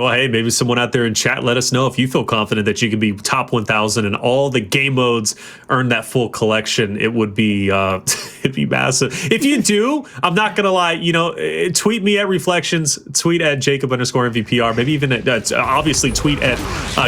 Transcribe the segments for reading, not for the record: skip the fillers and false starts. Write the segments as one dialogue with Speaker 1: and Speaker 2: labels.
Speaker 1: Well, hey, maybe someone out there in chat, let us know if you feel confident that you can be top 1,000 in all the game modes, earn that full collection. It would be it'd be massive. If you do, I'm not gonna lie, you know, tweet me at Reflections, tweet at Jacob_MVPR, maybe even at, obviously tweet at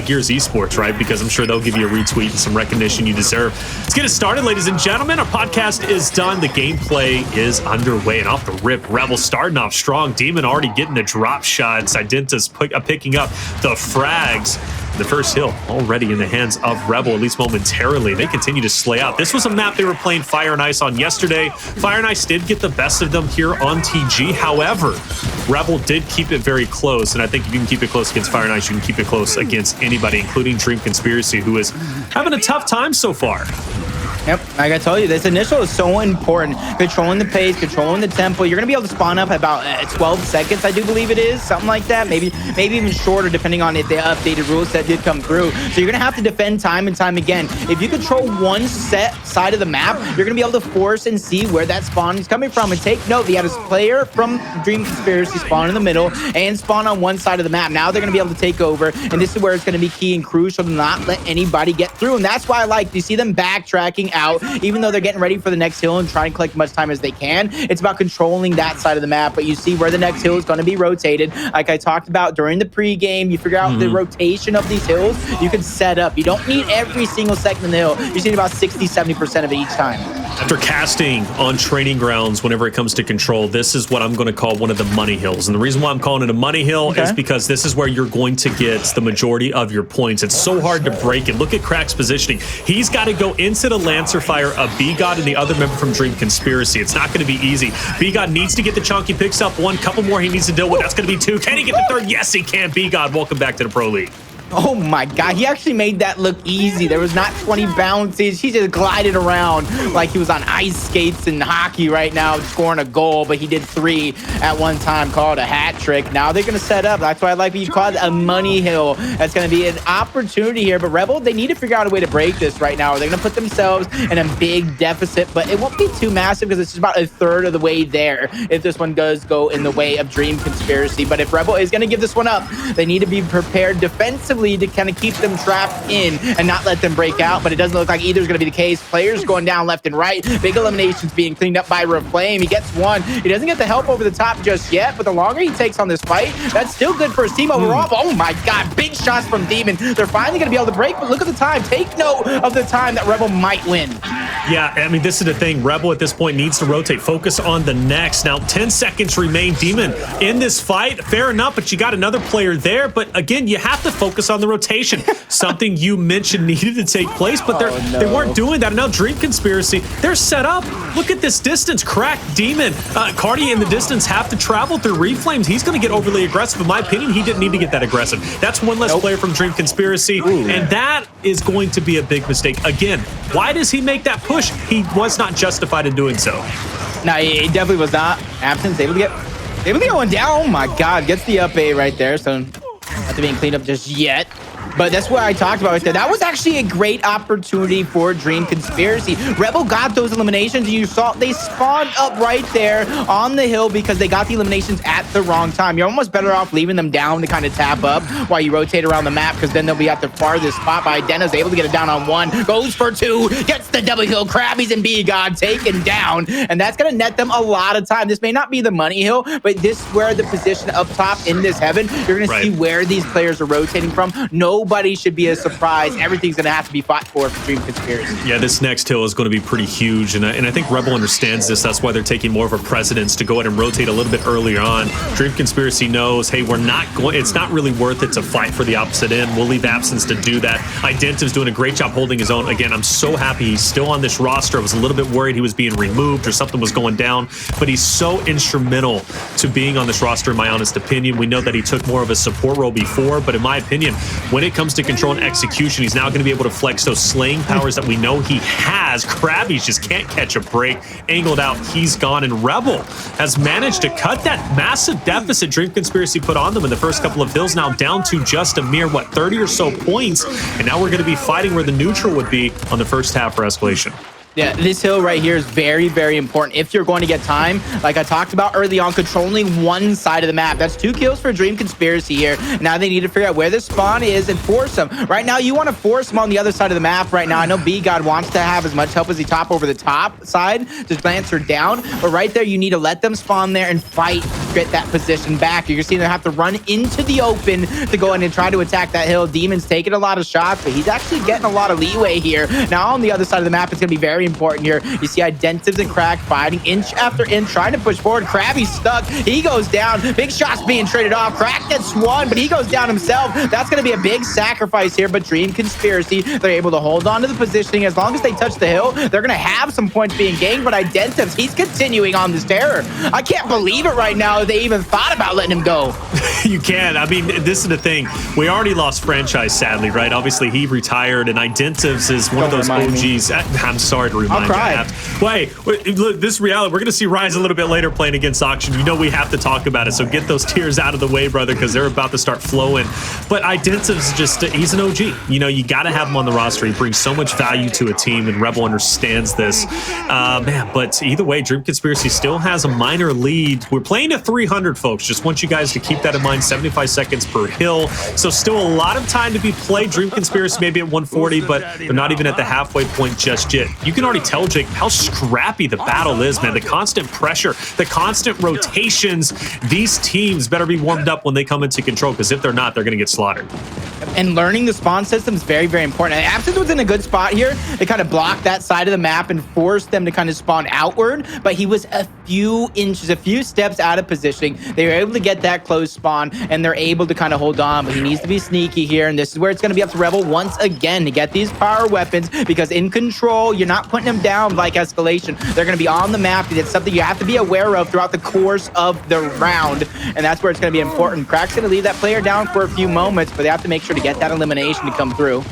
Speaker 1: Gears Esports, right? Because I'm sure they'll give you a retweet and some recognition you deserve. Let's get it started, ladies and gentlemen. Our podcast is done. The gameplay is underway, and off the rip, Rebel starting off strong. Demon already getting the drop shots. Identivez picking up the frags. The first hill already in the hands of Rebel, at least momentarily. They continue to slay out. This was a map they were playing Fire and Ice on yesterday. Fire and Ice did get the best of them here on TG. However, Rebel did keep it very close, and I think if you can keep it close against Fire and Ice, you can keep it close against anybody, including Dream Conspiracy, who is having a tough time so far.
Speaker 2: Yep, like I told you, this initial is so important. Controlling the pace, controlling the tempo. You're going to be able to spawn up about 12 seconds, I do believe it is. Something like that. Maybe even shorter, depending on if the updated rule set did come through. So you're going to have to defend time and time again. If you control one set side of the map, you're going to be able to force and see where that spawn is coming from. And take note, he had his player from Dream Conspiracy spawn in the middle and spawn on one side of the map. Now they're going to be able to take over. And this is where it's going to be key and crucial to not let anybody get through. And that's why I like, you see them backtracking out, even though they're getting ready for the next hill and trying to collect as much time as they can. It's about controlling that side of the map, but you see where the next hill is going to be rotated. Like I talked about during the pregame, you figure out the rotation of these hills, you can set up. You don't need every single second in the hill. You just need about 60-70% of it each time.
Speaker 1: After casting on training grounds, whenever it comes to control, this is what I'm going to call one of the money hills. And the reason why I'm calling it a money hill is because this is where you're going to get the majority of your points. It's so hard to break it. Look at Crack's positioning. He's got to go into the Lancer fire of BGod and the other member from Dream Conspiracy. It's not going to be easy. BGod needs to get the chunk. He picks up one, couple more he needs to deal with. That's going to be two. Can he get the third? Yes, he can. BGod, welcome back to the Pro League.
Speaker 2: Oh my God, he actually made that look easy. There was not 20 bounces. He just glided around like he was on ice skates in hockey right now, scoring a goal, but he did 3 at one time, called a hat trick. Now they're going to set up. That's why I like what you call it a money hill. That's going to be an opportunity here, but Rebel, they need to figure out a way to break this right now. They're going to put themselves in a big deficit, but it won't be too massive because it's just about a third of the way there if this one does go in the way of Dream Conspiracy. But if Rebel is going to give this one up, they need to be prepared defensively to kind of keep them trapped in and not let them break out, but it doesn't look like either is going to be the case. Players going down left and right. Big eliminations being cleaned up by Reflame. He gets one. He doesn't get the help over the top just yet, but the longer he takes on this fight, that's still good for his team overall. Oh my God, big shots from Demon. They're finally going to be able to break, but look at the time. Take note of the time that Rebel might win.
Speaker 1: Yeah, I mean, this is the thing. Rebel at this point needs to rotate. Focus on the next. Now, 10 seconds remain. Demon in this fight. Fair enough, but you got another player there. But again, you have to focus on the rotation. Something you mentioned needed to take place, but they weren't doing that. And now Dream Conspiracy, they're set up. Look at this distance. Crack, Demon, Kardia in the distance have to travel through Reflames. He's going to get overly aggressive. In my opinion, he didn't need to get that aggressive. That's one less player from Dream Conspiracy, and that is going to be a big mistake. Again, why does he make that push? He was not justified in doing so.
Speaker 2: No, he definitely was not. Absenz able to get one down. Oh my God, gets the up A right there. So not being cleaned up just yet. But that's what I talked about right there. That was actually a great opportunity for Dream Conspiracy. Rebel got those eliminations, and you saw they spawned up right there on the hill because they got the eliminations at the wrong time. You're almost better off leaving them down to kind of tap up while you rotate around the map, because then they'll be at the farthest spot. By Identivez able to get it down on one, goes for 2, gets the double kill. Crabyys and BGod taken down, and that's going to net them a lot of time. This may not be the money hill, but this is where the position up top in this heaven, you're going to see where these players are rotating from. Nobody should be a surprise. Everything's going to have to be fought for Dream Conspiracy.
Speaker 1: Yeah, this next hill is going to be pretty huge, and I think Rebel understands this. That's why they're taking more of a precedence to go ahead and rotate a little bit earlier on. Dream Conspiracy knows, hey, we're not going, it's not really worth it to fight for the opposite end. We'll leave Absenz to do that. Identivez doing a great job holding his own. Again, I'm so happy he's still on this roster. I was a little bit worried he was being removed or something was going down, but he's so instrumental to being on this roster, in my honest opinion. We know that he took more of a support role before, but in my opinion, when it comes to control and execution, he's now going to be able to flex those slaying powers that we know he has. Crabyys just can't catch a break. Angled out, he's gone, and Rebel has managed to cut that massive deficit Dream Conspiracy put on them in the first couple of hills, now down to just a mere, 30 or so points, and now we're going to be fighting where the neutral would be on the first half for Escalation.
Speaker 2: Yeah, this hill right here is very, very important if you're going to get time. Like I talked about early on, controlling one side of the map. That's 2 kills for Dream Conspiracy here. Now they need to figure out where the spawn is and force them. Right now, you want to force them on the other side of the map right now. I know BGod wants to have as much help as he top over the top side to glance her down. But right there, you need to let them spawn there and fight, get that position back. You're seeing them have to run into the open to go in and try to attack that hill. Demon's taking a lot of shots, but he's actually getting a lot of leeway here. Now on the other side of the map, it's going to be very important here. You see Identivez and Crack fighting inch after inch, trying to push forward. Crabyys stuck. He goes down. Big shots being traded off. Crack gets one, but he goes down himself. That's going to be a big sacrifice here, but Dream Conspiracy, they're able to hold on to the positioning. As long as they touch the hill, they're going to have some points being gained, but Identivez, he's continuing on this terror. I can't believe it right now that they even thought about letting him go.
Speaker 1: You can. I mean, this is the thing. We already lost franchise, sadly, right? Obviously, he retired, and Identivez is one of those OGs. I'm sorry to remind you. Wait, look, this reality, we're going to see Rise a little bit later playing against Auction. You know we have to talk about it, so get those tears out of the way, brother, because they're about to start flowing. But Identivez just, he's an OG. You know, you got to have him on the roster. He brings so much value to a team, and Rebel understands this. Man, but either way, Dream Conspiracy still has a minor lead. We're playing at 300, folks. Just want you guys to keep that in mind. 75 seconds per hill. So still a lot of time to be played. Dream Conspiracy maybe at 140, but they're not even at the halfway point just yet. You can already tell, Jake, how scrappy the battle is, man. The constant pressure, the constant rotations. These teams better be warmed up when they come into control, because if they're not, they're going to get slaughtered.
Speaker 2: And learning the spawn system is very, very important. And Absenz was in a good spot here. They kind of blocked that side of the map and forced them to kind of spawn outward. But he was a few inches, a few steps out of positioning. They were able to get that close spawn, and they're able to kind of hold on. But he needs to be sneaky here. And this is where it's going to be up to Rebel once again to get these power weapons, because in control, you're not putting them down like Escalation. They're going to be on the map. It's something you have to be aware of throughout the course of the round. And that's where it's going to be important. Crack's going to leave that player down for a few moments, but they have to make sure to get that elimination to come through.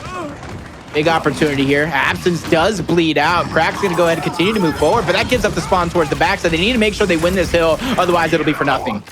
Speaker 2: Big opportunity here. Absenz does bleed out. Crack's going to go ahead and continue to move forward, but that gives up the spawn towards the back, so they need to make sure they win this hill. Otherwise, it'll be for nothing.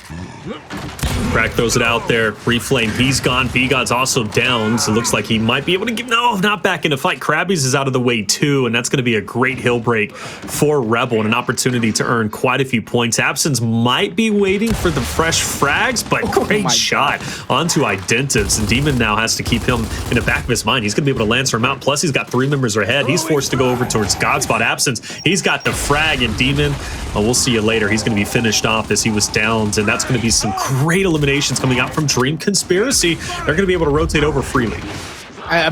Speaker 1: Crack throws it out there. Reflame, he's gone. BGod's also down, so it looks like he might be able to get... No, not back in the fight. Crabyys is out of the way too, and that's going to be a great hill break for Rebel and an opportunity to earn quite a few points. Absenz might be waiting for the fresh frags, but great shot onto Identivez, and Demon now has to keep him in the back of his mind. He's going to be able to Lancer him out, plus he's got 3 members ahead. He's forced to go over towards Godspot. Absenz, he's got the frag, and Demon, we'll see you later. He's going to be finished off as he was downed, and that's going to be some great eliminations coming out from Dream Conspiracy. They're going to be able to rotate over freely.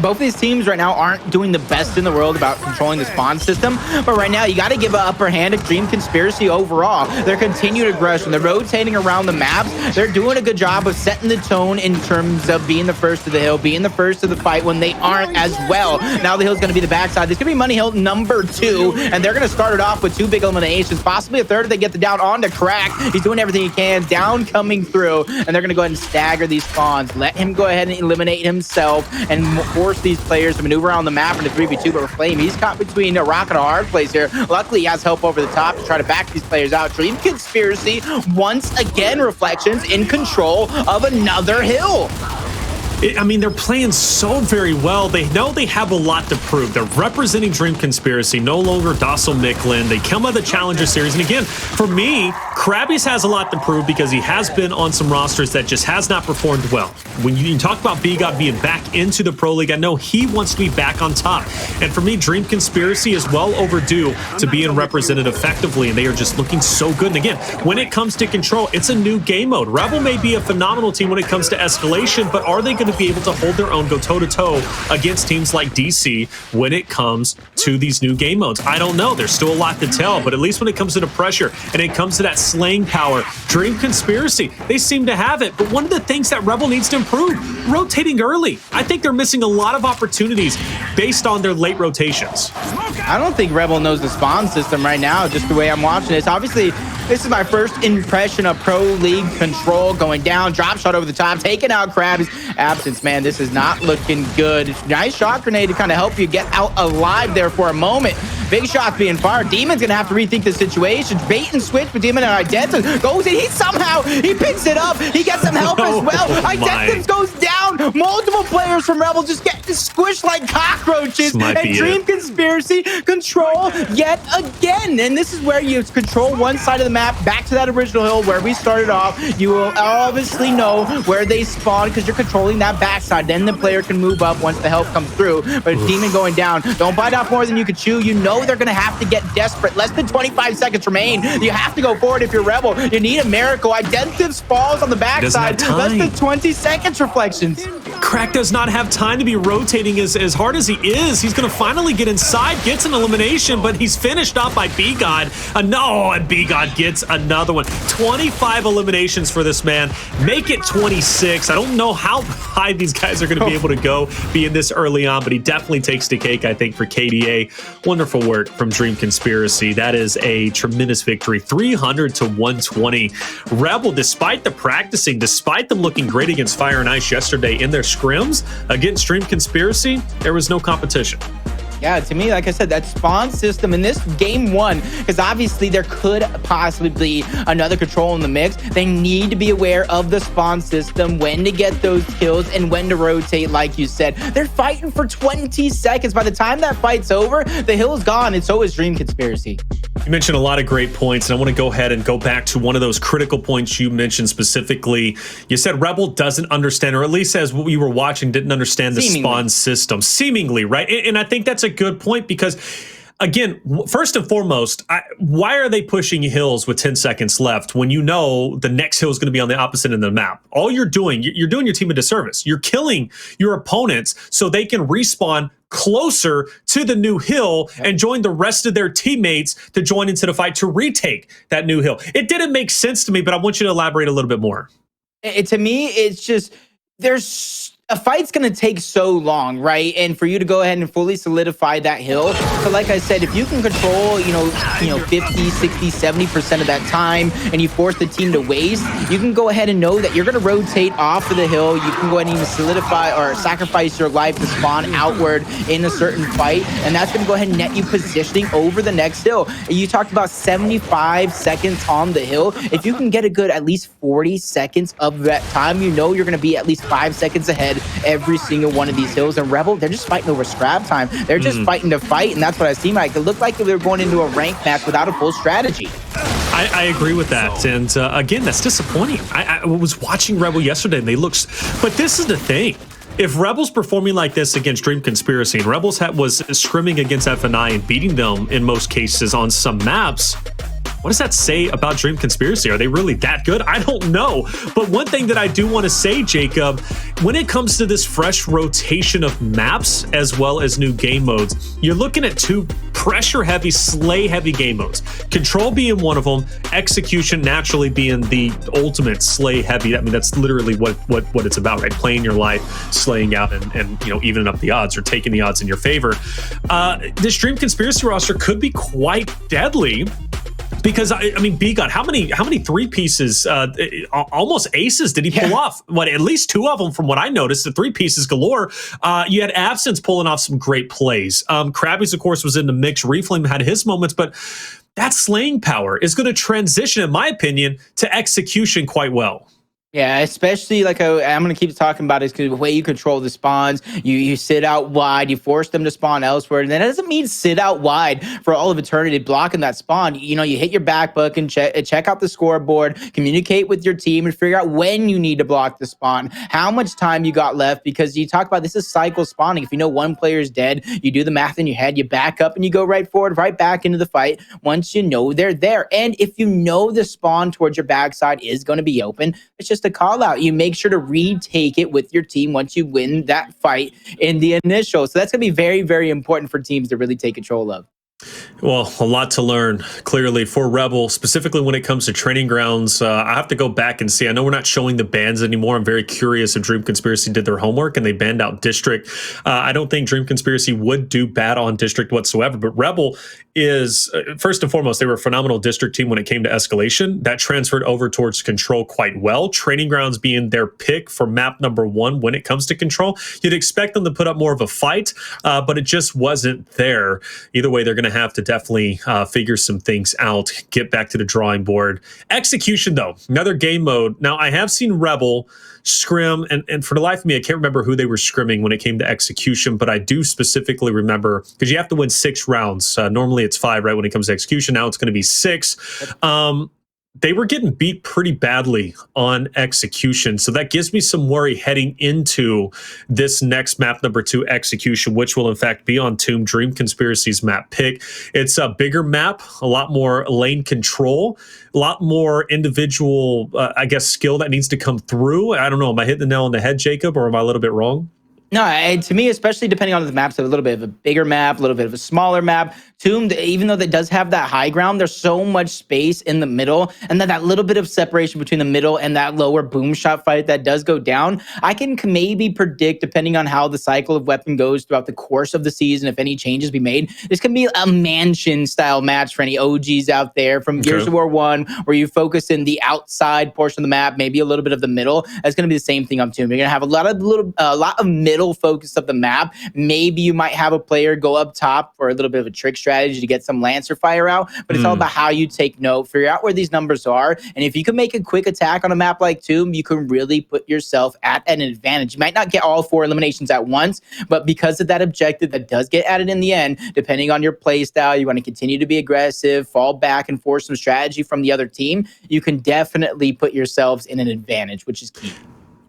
Speaker 2: Both of these teams right now aren't doing the best in the world about controlling the spawn system, but right now you got to give an upper hand to Dream Conspiracy overall. Their continued aggression, they're rotating around the maps. They're doing a good job of setting the tone in terms of being the first to the hill, being the first to the fight when they aren't as well. Now the hill's going to be the backside. This could be Money Hill number 2, and they're going to start it off with 2 big eliminations, possibly a third if they get the down onto Crack. He's doing everything he can, down coming through, and they're going to go ahead and stagger these spawns. Let him go ahead and eliminate himself and force these players to maneuver on the map into 3v2, but Reflame, he's caught between a rock and a hard place here. Luckily, he has help over the top to try to back these players out. Dream Conspiracy, once again, Reflections in control of another hill.
Speaker 1: I mean, they're playing so very well. They know they have a lot to prove. They're representing Dream Conspiracy, no longer Docile Micklin. They come out of the Challenger Series. And again, for me, Crabyys has a lot to prove because he has been on some rosters that just has not performed well. When you talk about BGod being back into the Pro League, I know he wants to be back on top. And for me, Dream Conspiracy is well overdue to being represented effectively, and they are just looking so good. And again, when it comes to control, it's a new game mode. Rebel may be a phenomenal team when it comes to Escalation, but are they going to be able to hold their own, go toe-to-toe against teams like DC when it comes to these new game modes? I don't know. There's still a lot to tell, but at least when it comes to the pressure and it comes to that slaying power, Dream Conspiracy, they seem to have it. But one of the things that Rebel needs to improve, rotating early. I think they're missing a lot of opportunities based on their late rotations.
Speaker 2: I don't think Rebel knows the spawn system right now, just the way I'm watching this. Obviously, this is my first impression of Pro League control, going down, drop shot over the top, taking out Crabyys. Absenz, man, this is not looking good. Nice shot grenade to kind of help you get out alive there for a moment. Big shots being fired. Demon's going to have to rethink the situation. Bait and switch with Demon and Identivez. Goes in. He picks it up. He gets some help as well. Identivez goes down. Multiple players from Rebel just getting squished like cockroaches. And Dream Conspiracy control yet again. And this is where you control one side of the map back to that original hill where we started off. You will obviously know where they spawn because you're controlling that backside. Then the player can move up once the help comes through. But Demon going down, don't bite off more than you can chew. You know they're going to have to get desperate. Less than 25 seconds remain. You have to go forward if you're Rebel. You need a miracle. Identivez falls on the backside. Less than 20 seconds, Reflections.
Speaker 1: Crack does not have time to be rotating as hard as he is. He's going to finally get inside, gets an elimination, but he's finished off by BGod. No, and BGod gets another one. 25 eliminations for this man. Make it 26. I don't know how high these guys are going to be able to go being this early on, but he definitely takes the cake, I think, for KDA. Wonderful work from Dream Conspiracy. That is a tremendous victory. 300 to 120. Rebel, despite the practicing, despite them looking great against Fire and Ice yesterday in their scrims against Dream Conspiracy, there was no competition.
Speaker 2: Yeah, to me, like I said, that spawn system in this game one, because obviously there could possibly be another control in the mix. They need to be aware of the spawn system, when to get those kills and when to rotate, like you said. They're fighting for 20 seconds. By the time that fight's over, the hill is gone, and so is Dream Conspiracy.
Speaker 1: You mentioned a lot of great points, and I want to go ahead and go back to one of those critical points you mentioned specifically. You said Rebel doesn't understand, or at least as we were watching, didn't understand the spawn system. Seemingly, right? And I think that's a good point because, again, first and foremost, why are they pushing hills with 10 seconds left when you know the next hill is going to be on the opposite end of the map? All you're doing your team a disservice. You're killing your opponents so they can respawn closer to the new hill and join the rest of their teammates to join into the fight to retake that new hill. It didn't make sense to me, but I want you to elaborate a little bit more.
Speaker 2: To me, it's just a fight's going to take so long, right? And for you to go ahead and fully solidify that hill. So like I said, if you can control, 50, 60, 70% of that time and you force the team to waste, you can go ahead and know that you're going to rotate off of the hill. You can go ahead and even solidify or sacrifice your life to spawn outward in a certain fight. And that's going to go ahead and net you positioning over the next hill. You talked about 75 seconds on the hill. If you can get a good at least 40 seconds of that time, you know you're going to be at least 5 seconds ahead every single one of these hills. And Rebel, they're just fighting over scrap time. They're just fighting to fight, and that's what I seem like. It looked like they were going into a rank match without a full strategy.
Speaker 1: I agree with that. And again, that's disappointing. I was watching Rebel yesterday, and they looked... But this is the thing. If Rebel's performing like this against Dream Conspiracy, and Rebels was scrimming against FNI and beating them in most cases on some maps, what does that say about Dream Conspiracy? Are they really that good? I don't know. But one thing that I do want to say, Jacob, when it comes to this fresh rotation of maps as well as new game modes, you're looking at two pressure-heavy, slay-heavy game modes. Control being one of them, execution naturally being the ultimate slay-heavy. I mean, that's literally what it's about, right? Playing your life, slaying out, and evening up the odds or taking the odds in your favor. This Dream Conspiracy roster could be quite deadly. Because I mean, BGod, how many three pieces, almost aces did he pull off? At least two of them, from what I noticed. The three pieces galore. You had Absenz pulling off some great plays. Crabyys, of course, was in the mix. Reflame had his moments, but that slaying power is going to transition, in my opinion, to execution quite well.
Speaker 2: Yeah, especially like I'm going to keep talking about is because the way you control the spawns, you sit out wide, you force them to spawn elsewhere. And that doesn't mean sit out wide for all of eternity blocking that spawn. You hit your back book and check out the scoreboard, communicate with your team and figure out when you need to block the spawn, how much time you got left, because you talk about this is cycle spawning. If you know one player is dead, you do the math in your head, you back up and you go right forward, right back into the fight once you know they're there. And if you know the spawn towards your backside is going to be open, it's just a call out. You make sure to retake it with your team once you win that fight in the initial. So that's going to be very, very important for teams to really take control of.
Speaker 1: Well, a lot to learn, clearly, for Rebel, specifically when it comes to training grounds. I have to go back and see. I know we're not showing the bans anymore. I'm very curious if Dream Conspiracy did their homework and they banned out District. I don't think Dream Conspiracy would do bad on District whatsoever, but Rebel is, first and foremost, they were a phenomenal District team when it came to Escalation. That transferred over towards Control quite well. Training grounds being their pick for map number one when it comes to Control. You'd expect them to put up more of a fight, but it just wasn't there. Either way, they're going to have to definitely figure some things out, get back to the drawing board. Execution, though, another game mode. Now, I have seen Rebel scrim, and for the life of me, I can't remember who they were scrimming when it came to execution, but I do specifically remember, because you have to win 6 rounds. Normally it's 5, right, when it comes to execution. Now it's going to be 6. They were getting beat pretty badly on execution. So that gives me some worry heading into this next map, number 2, execution, which will in fact be on Tomb, Dream Conspiracy's map pick. It's a bigger map, a lot more lane control, a lot more individual, I guess, skill that needs to come through. I don't know. Am I hitting the nail on the head, Jacob, or am I a little bit wrong?
Speaker 2: No, to me, especially depending on the maps, a little bit of a bigger map, a little bit of a smaller map. Tomb, even though that does have that high ground, there's so much space in the middle, and then that little bit of separation between the middle and that lower boom shot fight that does go down. I can maybe predict, depending on how the cycle of weapon goes throughout the course of the season, if any changes be made, this can be a mansion style match for any OGs out there from Gears of War 1, where you focus in the outside portion of the map, maybe a little bit of the middle. That's going to be the same thing on Tomb. You're going to have a lot of middle focus of the map. Maybe you might have a player go up top for a little bit of a trick strategy to get some Lancer fire out, but it's all about how you take note, figure out where these numbers are, and if you can make a quick attack on a map like Tomb, you can really put yourself at an advantage. You might not get all 4 eliminations at once, but because of that objective that does get added in the end, depending on your play style, you want to continue to be aggressive, fall back and force some strategy from the other team, you can definitely put yourselves in an advantage, which is key.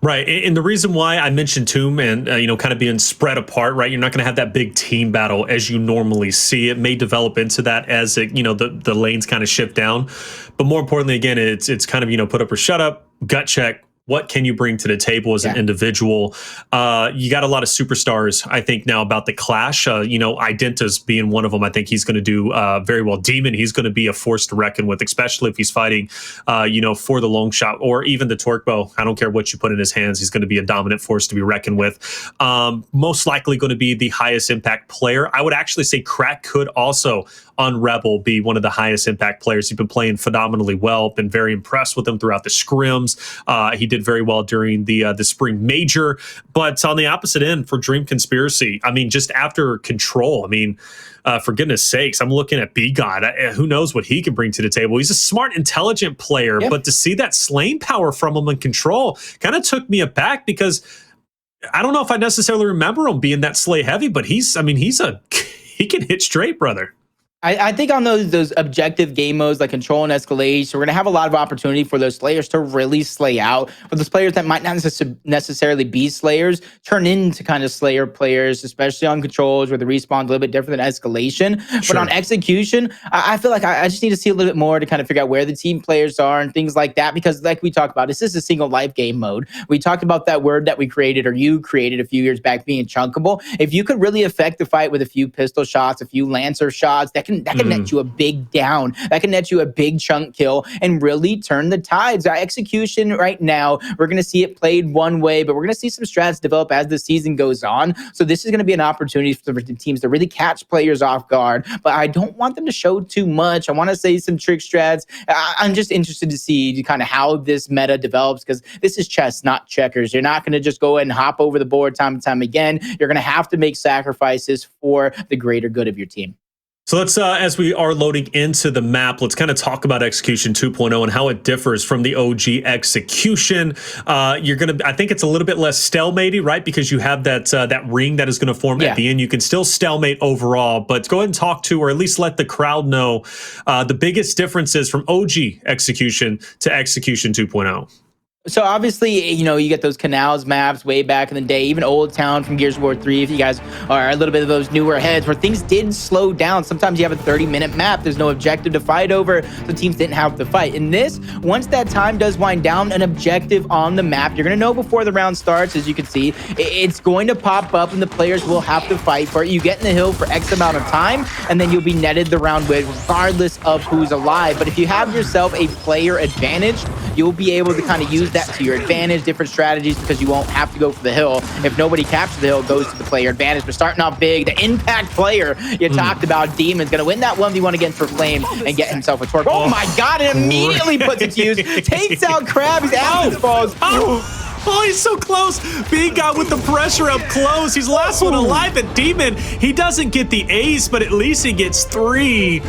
Speaker 1: Right. And the reason why I mentioned Tomb and, kind of being spread apart, right? You're not going to have that big team battle as you normally see. It may develop into that as it, the lanes kind of shift down. But more importantly, again, it's kind of, put up or shut up, gut check. What can you bring to the table as an individual? You got a lot of superstars, I think, now about the clash. Identivez being one of them. I think he's going to do very well. Demon, he's going to be a force to reckon with, especially if he's fighting, for the long shot or even the torque bow. I don't care what you put in his hands. He's going to be a dominant force to be reckoned with. Most likely going to be the highest impact player. I would actually say Crack could also on Rebel be one of the highest impact players. He's been playing phenomenally well. Been very impressed with him throughout the scrims. He did very well during the spring major. But on the opposite end for Dream Conspiracy, I mean, just after Control, I mean, for goodness sakes, I'm looking at BGod. Who knows what he can bring to the table? He's a smart, intelligent player, but to see that slaying power from him in Control kind of took me aback, because I don't know if I necessarily remember him being that slay heavy, but he can hit straight, brother.
Speaker 2: I think on those objective game modes like Control and Escalation, we're going to have a lot of opportunity for those slayers to really slay out. But those players that might not necessarily be slayers turn into kind of slayer players, especially on Controls where the respawn's a little bit different than Escalation. But on Execution, I feel like I just need to see a little bit more to kind of figure out where the team players are and things like that. Because like we talked about, this is a single life game mode. We talked about that word that we created, or you created a few years back, being chunkable. If you could really affect the fight with a few pistol shots, a few Lancer shots, that can net you a big down. That can net you a big chunk kill and really turn the tides. Our Execution right now, we're going to see it played one way, but we're going to see some strats develop as the season goes on. So this is going to be an opportunity for the teams to really catch players off guard, but I don't want them to show too much. I want to say some trick strats. I'm just interested to see kind of how this meta develops, because this is chess, not checkers. You're not going to just go ahead and hop over the board time and time again. You're going to have to make sacrifices for the greater good of your team.
Speaker 1: So let's, as we are loading into the map, let's kind of talk about Execution 2.0 and how it differs from the OG Execution. I think it's a little bit less stalematy, right? Because you have that ring that is going to form at the end. You can still stalemate overall, but go ahead and talk to, or at least let the crowd know, the biggest differences from OG Execution to Execution 2.0.
Speaker 2: So obviously, you get those Canals maps way back in the day, even Old Town from Gears of War 3, if you guys are a little bit of those newer heads, where things did slow down. Sometimes you have a 30-minute map. There's no objective to fight over, so teams didn't have to fight. In this, once that time does wind down, an objective on the map, you're going to know before the round starts, as you can see. It's going to pop up, and the players will have to fight for it. You get in the hill for X amount of time, and then you'll be netted the round with, regardless of who's alive. But if you have yourself a player advantage, you'll be able to kind of use that to your advantage, different strategies, because you won't have to go for the hill. If nobody captures the hill, it goes to the player advantage. But starting off big, the impact player you talked about, Demon's going to win that 1v1 against Reflame and get himself a torque. Oh my god, it immediately puts it to use. Takes out Crabyys, Absenz falls.
Speaker 1: Oh, he's so close. BGod with the pressure up close. He's last one alive. And Demon, he doesn't get the ace, but at least he gets 3.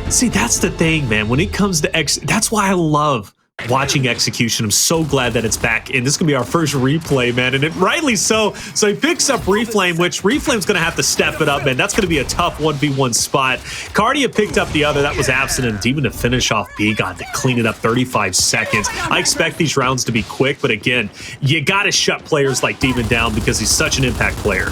Speaker 1: See, that's the thing, man. When it comes to that's why I love watching Execution. I'm so glad that it's back, and this is gonna be our first replay, man, and rightly so. So he picks up Reflame, which Reflame's gonna have to step it up, man. That's gonna be a tough 1v1 spot. Kardia picked up the other. That was Absent, and Demon to finish off BGod to clean it up. 35 seconds. I expect these rounds to be quick, but again, you gotta shut players like Demon down because he's such an impact player.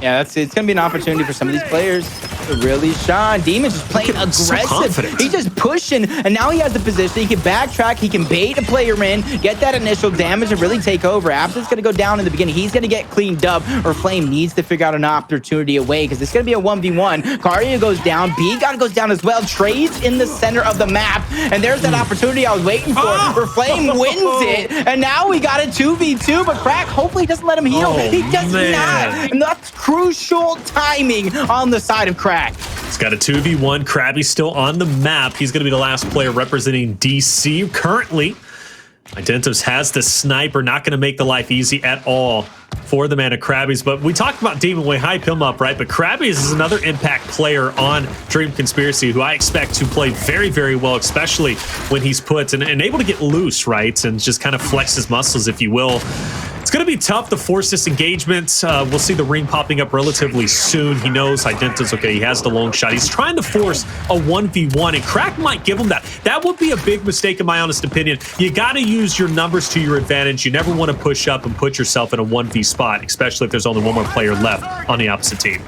Speaker 2: Yeah, it's going to be an opportunity for some of these players to really shine. Demon's just playing aggressive. He's just pushing, and now he has the position. He can backtrack. He can bait a player in, get that initial damage, and really take over. Absent's going to go down in the beginning. He's going to get cleaned up, or Flame needs to figure out an opportunity away because it's going to be a 1v1. Kardia goes down. BGod goes down as well. Trades in the center of the map, and there's that opportunity I was waiting for. Where Flame wins it, and now we got a 2v2, but Crack hopefully doesn't let him heal. He does not, and that's crucial timing on the side of Crack.
Speaker 1: He's got a 2v1. Craby's still on the map. He's going to be the last player representing DC currently. Identivez has the sniper, not going to make the life easy at all for the man of Crabyys. But we talked about Demon, we hype him up, right? But Crabyys is another impact player on Dream Conspiracy who I expect to play very, very well, especially when he's put and able to get loose, right? And just kind of flex his muscles, if you will. It's going to be tough to force this engagement. We'll see the ring popping up relatively soon. He knows Identivez, okay, he has the long shot. He's trying to force a 1v1, and Crack might give him that. That would be a big mistake, in my honest opinion. You got to use your numbers to your advantage. You never want to push up and put yourself in a 1v spot, especially if there's only one more player left on the opposite team.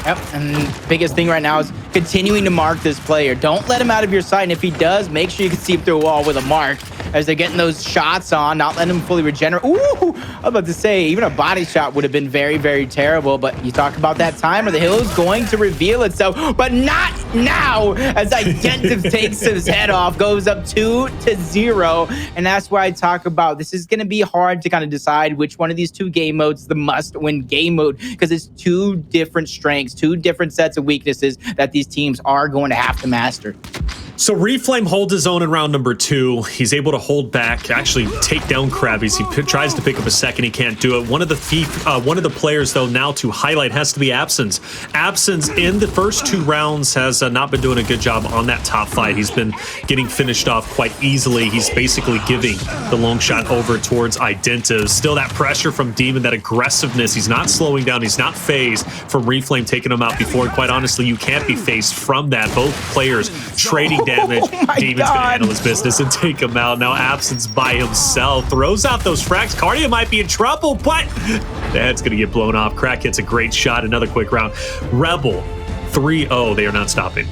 Speaker 2: Yep, and the biggest thing right now is continuing to mark this player. Don't let him out of your sight, and if he does, make sure you can see him through a wall with a mark as they're getting those shots on, not letting him fully regenerate. Ooh, I'm about to say, even a body shot would have been very, very terrible, but you talk about that time where the hill is going to reveal itself, but not now, as Identivez takes his head off, goes up 2-0, and that's why I talk about this is going to be hard to kind of decide which one of these two game modes is the must-win game mode, because it's two different strengths, two different sets of weaknesses that these teams are going to have to master.
Speaker 1: So Reflame holds his own in round number 2. He's able to hold back, actually take down Crabyys. He tries to pick up a second. He can't do it. One of the players, though, now to highlight has to be Absenz. Absenz in the first 2 rounds has not been doing a good job on that top fight. He's been getting finished off quite easily. He's basically giving the long shot over towards Identivez. Still that pressure from Demon, that aggressiveness. He's not slowing down. He's not phased from Reflame taking him out before. Quite honestly, you can't be phased from that. Both players trading damage. Demon's gonna handle his business and take him out. Now Absence by himself throws out those frags. Kardia might be in trouble, but that's gonna get blown off. Crack hits a great shot. Another quick round. Rebel 3-0. They are not stopping.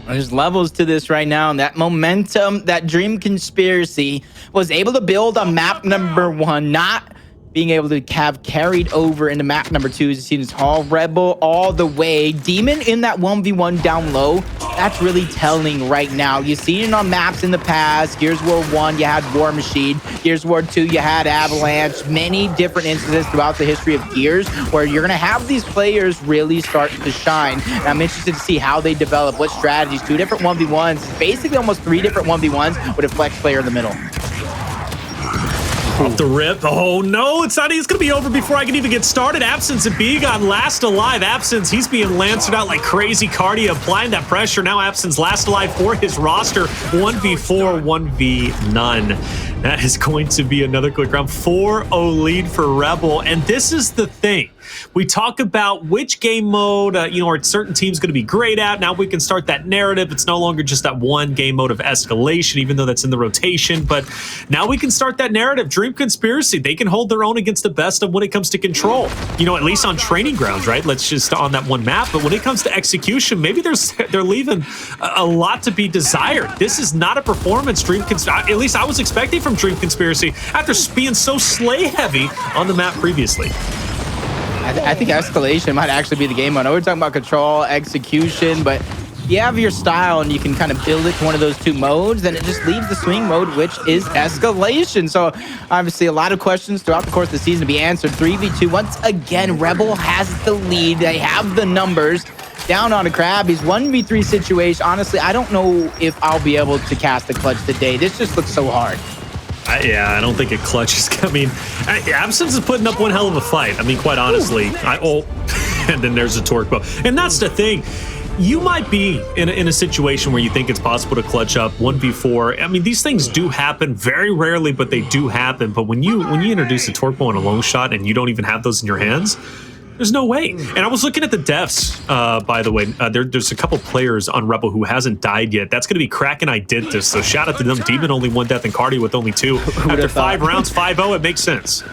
Speaker 2: There's levels to this right now, and that momentum that Dream Conspiracy was able to build on map number 1, not being able to have carried over into map number 2. As you see this Hall Rebel all the way. Demon in that 1v1 down low. That's really telling right now. You've seen it on maps in the past. Gears of War 1, you had War Machine. Gears of War 2, you had Avalanche. Many different instances throughout the history of Gears where you're going to have these players really start to shine. And I'm interested to see how they develop, what strategies. 2 different 1v1s, basically almost 3 different 1v1s with a flex player in the middle.
Speaker 1: Off the rip. Oh, no, it's not. It's going to be over before I can even get started. Absence and BGod last alive. Absence, he's being lanced out like crazy. Kardia applying that pressure. Now Absence last alive for his roster. 1v4, 1v none. That is going to be another quick round. 4-0 lead for Rebel. And this is the thing. We talk about which game mode, are certain teams going to be great at. Now we can start that narrative. It's no longer just that one game mode of Escalation, even though that's in the rotation. But now we can start that narrative. Dream Conspiracy, they can hold their own against the best of when it comes to control. At least on training grounds, right? Let's just on that one map. But when it comes to execution, maybe they're leaving a lot to be desired. This is not a performance at least I was expecting from Dream Conspiracy after being so slay heavy on the map previously.
Speaker 2: I think Escalation might actually be the game mode. I know we're talking about control, execution, but you have your style and you can kind of build it to one of those 2 modes, then it just leaves the swing mode, which is Escalation. So obviously a lot of questions throughout the course of the season to be answered. 3v2, once again, Rebel has the lead. They have the numbers. Down on a Crabyys, 1v3 situation. Honestly, I don't know if I'll be able to cast the clutch today. This just looks so hard.
Speaker 1: Yeah, I don't think it clutches. I mean, Absenz is putting up one hell of a fight. I mean, quite honestly. And then there's a torque bow. And that's the thing. You might be in a situation where you think it's possible to clutch up 1v4. I mean, these things do happen very rarely, but they do happen. But when you introduce a torque bow and a long shot and you don't even have those in your hands, there's no way. And I was looking at the deaths, by the way. There's a couple players on Rebel who hasn't died yet. That's going to be Crack and Identivez. So shout out to them. Demon only 1 death and Kardia with only 2. After 5 rounds, 5-0, it makes sense.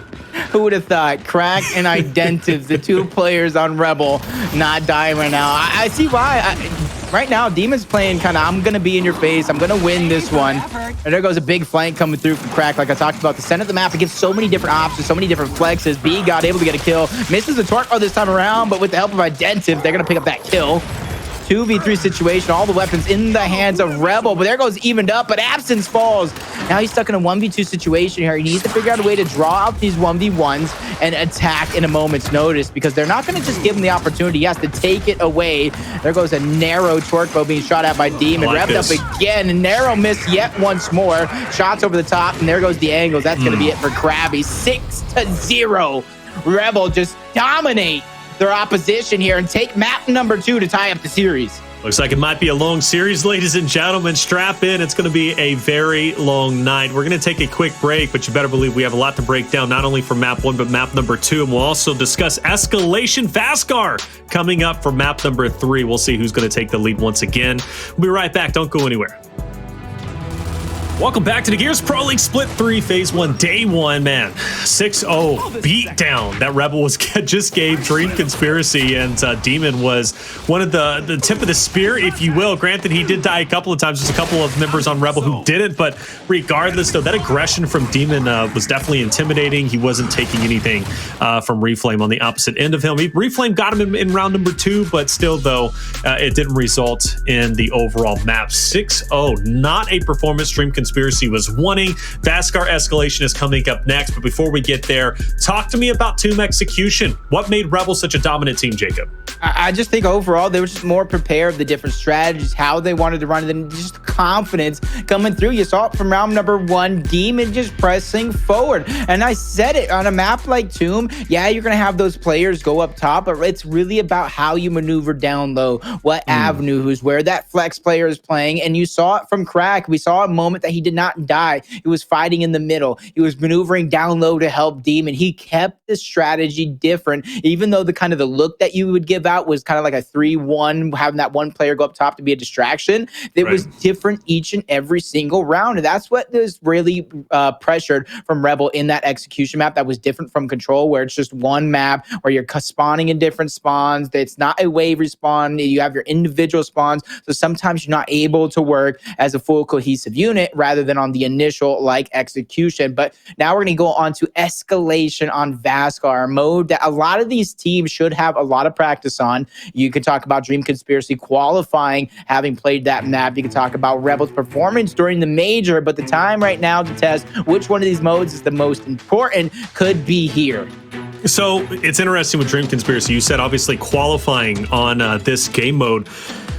Speaker 2: Who would have thought? Crack and Identivez, the 2 players on Rebel, not dying right now. I see why. Right now, Demon's playing kind of, I'm going to be in your face. I'm going to win this one. And there goes a big flank coming through from Crack. Like I talked about, the center of the map, it gives so many different options, so many different flexes. BGod able to get a kill. Misses the torque this time around, but with the help of Identivez, they're going to pick up that kill. 2v3 situation, all the weapons in the hands of Rebel, but there goes evened up, but Absenz falls. Now he's stuck in a 1v2 situation here. He needs to figure out a way to draw out these 1v1s and attack in a moment's notice, because they're not going to just give him the opportunity. He has to take it away. There goes a narrow torque bow being shot at by Demon. Revved up again, and narrow miss yet once more. Shots over the top, and there goes the angles. That's going to be it for Crabyys. 6-0. Rebel just dominate their opposition here and take map number 2 to tie up the series.
Speaker 1: Looks like it might be a long series, ladies and gentlemen. Strap in. It's going to be a very long night. We're going to take a quick break, but you better believe we have a lot to break down, not only for map 1, but map number 2. And we'll also discuss Escalation Vasgar coming up for map number 3. We'll see who's going to take the lead once again. We'll be right back. Don't go anywhere. Welcome back to the Gears Pro League Split 3 Phase 1 Day 1, man. 6-0 beat down that Rebel was just gave Dream Conspiracy, and Demon was one of the tip of the spear, if you will. Granted, he did die a couple of times. There's a couple of members on Rebel who didn't, but regardless, though, that aggression from Demon was definitely intimidating. He wasn't taking anything from Reflame on the opposite end of him. Reflame got him in round number 2, but still, though, it didn't result in the overall map. 6-0, not a performance Dream Conspiracy was wanting. Vasgar Escalation is coming up next, but before we get there, talk to me about Tomb Execution. What made Rebel such a dominant team, Jacob?
Speaker 2: I just think overall they were just more prepared, the different strategies, how they wanted to run it, and just confidence coming through. You saw it from round number 1, Demon just pressing forward. And I said it, on a map like Tomb, yeah, you're going to have those players go up top, but it's really about how you maneuver down low, what avenues, where that flex player is playing. And you saw it from Crack. We saw a moment that he did not die. He was fighting in the middle. He was maneuvering down low to help Demon. He kept the strategy different, even though the kind of the look that you would give out was kind of like a 3-1, having that one player go up top to be a distraction. It was different each and every single round. And that's what was really pressured from Rebel in that execution map that was different from Control, where it's just one map where you're spawning in different spawns. It's not a wave respawn. You have your individual spawns. So sometimes you're not able to work as a full cohesive unit rather than on the initial like execution. But now we're going to go on to Escalation on Vasgar, mode that a lot of these teams should have a lot of practice on. You could talk about Dream Conspiracy qualifying, having played that map. You could talk about Rebel's performance during the major, but the time right now to test which one of these modes is the most important could be here.
Speaker 1: So it's interesting with Dream Conspiracy. You said obviously qualifying on this game mode.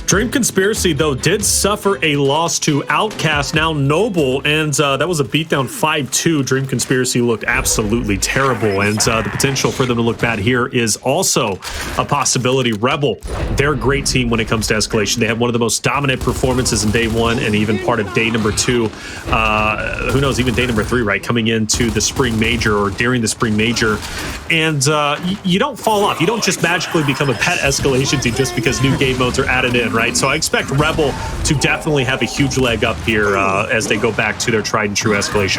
Speaker 1: Dream Conspiracy, though, did suffer a loss to Outcast, now Noble, and that was a beatdown 5-2. Dream Conspiracy looked absolutely terrible, and the potential for them to look bad here is also a possibility. Rebel, they're a great team when it comes to Escalation. They had one of the most dominant performances in day 1 and even part of day number 2. Who knows, even day number 3, right? Coming into the Spring Major or during the Spring Major. And you don't fall off. You don't just magically become a pet Escalation team just because new game modes are added in, right? So I expect Rebel to definitely have a huge leg up here as they go back to their tried and true Escalation.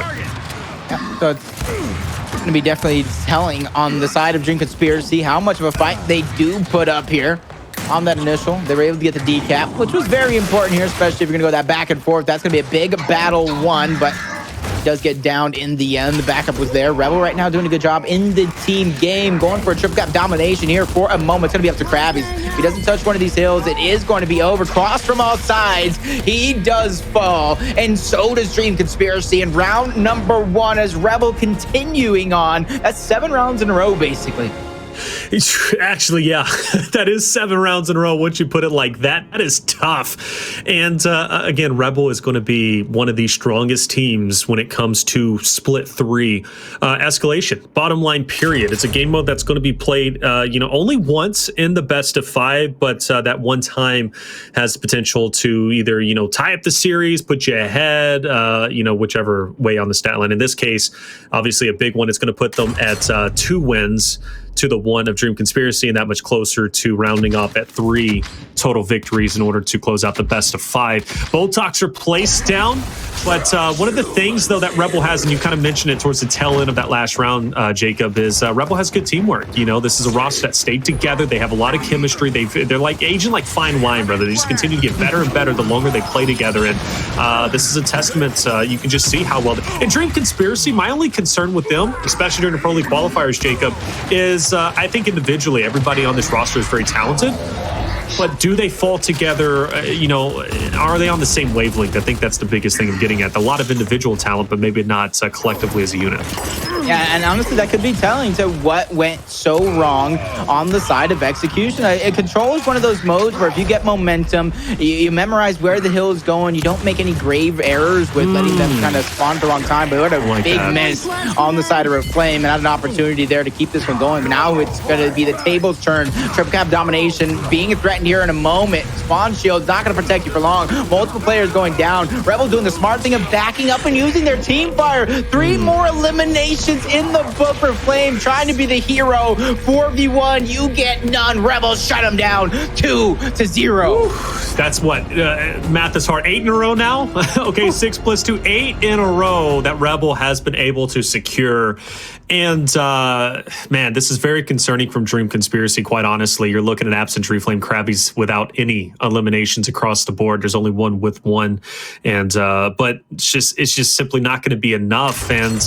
Speaker 2: Yeah, so it's going to be definitely telling on the side of Dream Conspiracy how much of a fight they do put up here on that initial. They were able to get the decap, which was very important here, especially if you're going to go that back and forth. That's going to be a big battle one, but does get downed in the end. The backup was there. Rebel right now doing a good job in the team game, going for a triple cap domination here for a moment. It's going to be up to Crabyys. If he doesn't touch one of these hills, it is going to be over. Cross from all sides. He does fall, and so does Dream Conspiracy in round number 1 as Rebel continuing on. That's 7 rounds in a row, basically.
Speaker 1: Actually, yeah, that is 7 rounds in a row. Once you put it like that, that is tough. And again, Rebel is going to be one of the strongest teams when it comes to split 3. Escalation, bottom line, period. It's a game mode that's going to be played, only once in the best of 5, but that one time has the potential to either, tie up the series, put you ahead, whichever way on the stat line. In this case, obviously a big one. It's going to put them at 2 wins to the 1 of Dream Conspiracy, and that much closer to rounding up at 3 total victories in order to close out the best of 5. Bold Talks are placed down, but one of the things, though, that Rebel has, and you kind of mentioned it towards the tail end of that last round, Jacob, is Rebel has good teamwork. This is a roster that stayed together. They have a lot of chemistry. They're like aging like fine wine, brother. They just continue to get better and better the longer they play together, and this is a testament. You can just see how well. And Dream Conspiracy, my only concern with them, especially during the Pro League qualifiers, Jacob, is I think individually everybody on this roster is very talented, but do they fall together? Are they on the same wavelength? I think that's the biggest thing I'm getting at. A lot of individual talent, but maybe not collectively as a unit.
Speaker 2: Yeah, and honestly, that could be telling to what went so wrong on the side of Execution. Control is one of those modes where if you get momentum, you memorize where the hill is going, you don't make any grave errors with letting them kind of spawn at the wrong time. But what a big miss on the side of Reflame, and had an opportunity there to keep this one going. But now it's going to be the table's turn. Triple cap domination being threatened here in a moment. Spawn shield's not going to protect you for long. Multiple players going down. Rebel doing the smart thing of backing up and using their team fire. 3 more eliminations in the book for Flame, trying to be the hero. 4v1, you get none. Rebels shut him down 2-0.
Speaker 1: That's what math is hard. 8 in a row now. Okay, 6 plus 2, 8 in a row that Rebel has been able to secure. And man, this is very concerning from Dream Conspiracy, quite honestly. You're looking at Absenz, Reflame, Crabyys without any eliminations across the board. There's only one with 1. And but it's just simply not going to be enough. And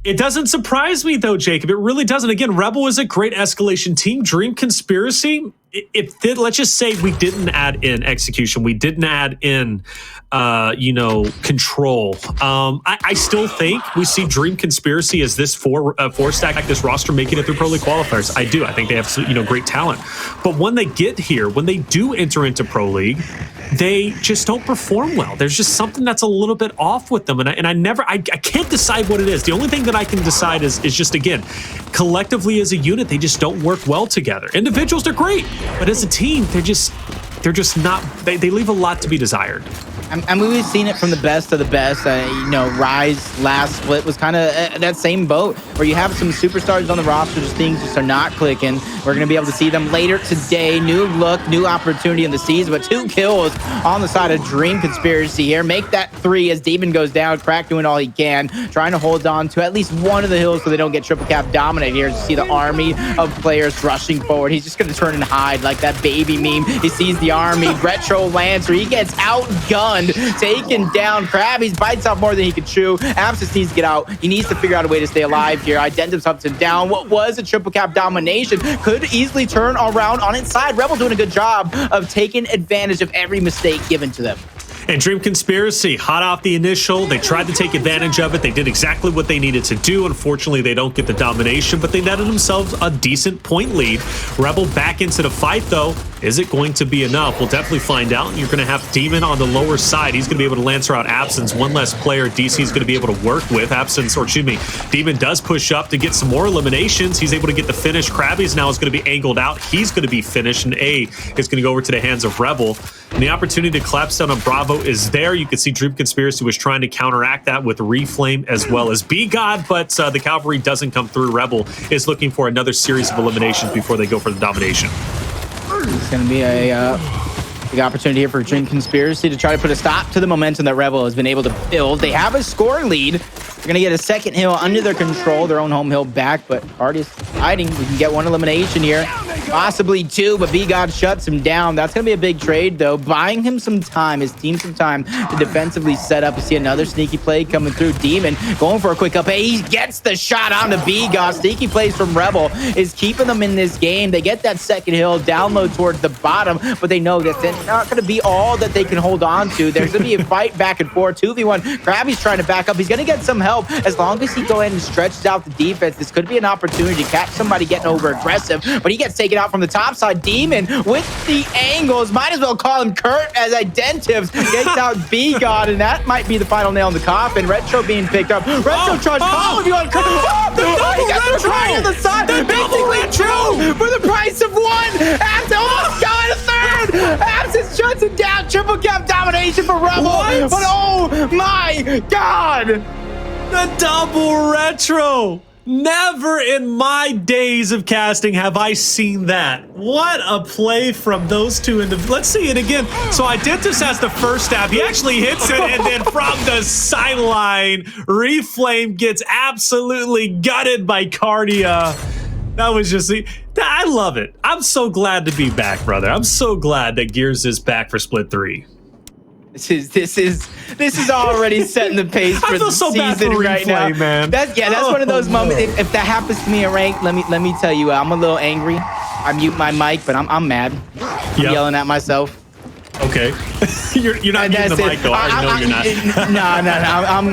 Speaker 1: it doesn't surprise me, though, Jacob. It really doesn't. Again, Rebel is a great Escalation team. Dream Conspiracy, let's just say we didn't add in Execution. We didn't add in, Control. I still think we see Dream Conspiracy as this 4-stack, this roster making it through Pro League qualifiers. I do. I think they have, great talent. But when they get here, when they do enter into Pro League, they just don't perform well. There's just something that's a little bit off with them. And I can't decide what it is. The only thing that I can decide is just, again, collectively as a unit, they just don't work well together. Individuals, they're great. But as a team, they're just not, they leave a lot to be desired.
Speaker 2: I mean, we've seen it from the best of the best. Rise last split was kind of that same boat where you have some superstars on the roster, just things just are not clicking. We're going to be able to see them later today. New look, new opportunity in the season, but 2 kills on the side of Dream Conspiracy here. Make that 3 as Demon goes down. Crack doing all he can, trying to hold on to at least one of the hills so they don't get triple cap dominated here. You see the army of players rushing forward. He's just going to turn and hide like that baby meme. He sees the army. Retro Lancer, he gets outgunned, taken down. Crabyys bites off more than he could chew. Absenz needs to get out. He needs to figure out a way to stay alive here. Identivez ups and down. What was a triple cap domination could easily turn around on its side. Rebel doing a good job of taking advantage of every mistake given to them.
Speaker 1: And Dream Conspiracy, hot off the initial, they tried to take advantage of it. They did exactly what they needed to do. Unfortunately, they don't get the domination, but they netted themselves a decent point lead. Rebel back into the fight, though. Is it going to be enough? We'll definitely find out. You're going to have Demon on the lower side. He's going to be able to Lancer out Absenz. One less player DC is going to be able to work with. Demon does push up to get some more eliminations. He's able to get the finish. Crabyys now is going to be angled out. He's going to be finished, and A is going to go over to the hands of Rebel. And the opportunity to collapse down on Bravo is there. You can see Dream Conspiracy was trying to counteract that with Reflame as well as BGod, but the Cavalry doesn't come through. Rebel is looking for another series of eliminations before they go for the domination.
Speaker 2: It's going to be a big opportunity here for Dream Conspiracy to try to put a stop to the momentum that Rebel has been able to build. They have a score lead. They're going to get a second hill under their control, their own home hill back, but Kardia's hiding. We can get one elimination here. possibly 2, but BGod shuts him down. That's going to be a big trade, though, buying him some time, his team some time to defensively set up. You see another sneaky play coming through. Demon going for a quick up. He gets the shot on the BGod. Sneaky plays from Rebel is keeping them in this game. They get that second hill, down low towards the bottom, but they know that they're not going to be all that they can hold on to. There's going to be a fight back and forth. 2v1. Crabyys trying to back up. He's going to get some help. As long as he go ahead and stretches out the defense, this could be an opportunity to catch somebody getting over aggressive, but he gets taken out from the top side. Demon with the angles. Might as well call him Kurt, as Identivez gets out BGod, and that might be the final nail in the coffin. Retro being picked up. Retro charge. Call if you want Kurt. He got the try on the side. Basically true for the price of 1. Absenz almost got a third. Absenz shuts it down. Triple cap domination for Rebel.
Speaker 1: What?
Speaker 2: But oh my God.
Speaker 1: The double retro. Never in my days of casting have I seen that. What a play from those two. Let's see it again. So Identivez has the first stab. He actually hits it, and then from the sideline, Reflame gets absolutely gutted by Kardia. That was just, I love it. I'm so glad to be back, brother. I'm so glad that Gears is back for Split 3.
Speaker 2: This is already setting the pace for the season right now,
Speaker 1: man.
Speaker 2: That's one of those moments. If that happens to me in rank, let me tell you, I'm a little angry. I mute my mic, but I'm mad. I'm yelling at myself.
Speaker 1: Okay. you're not muting the mic though. I know you're not.
Speaker 2: No. I'm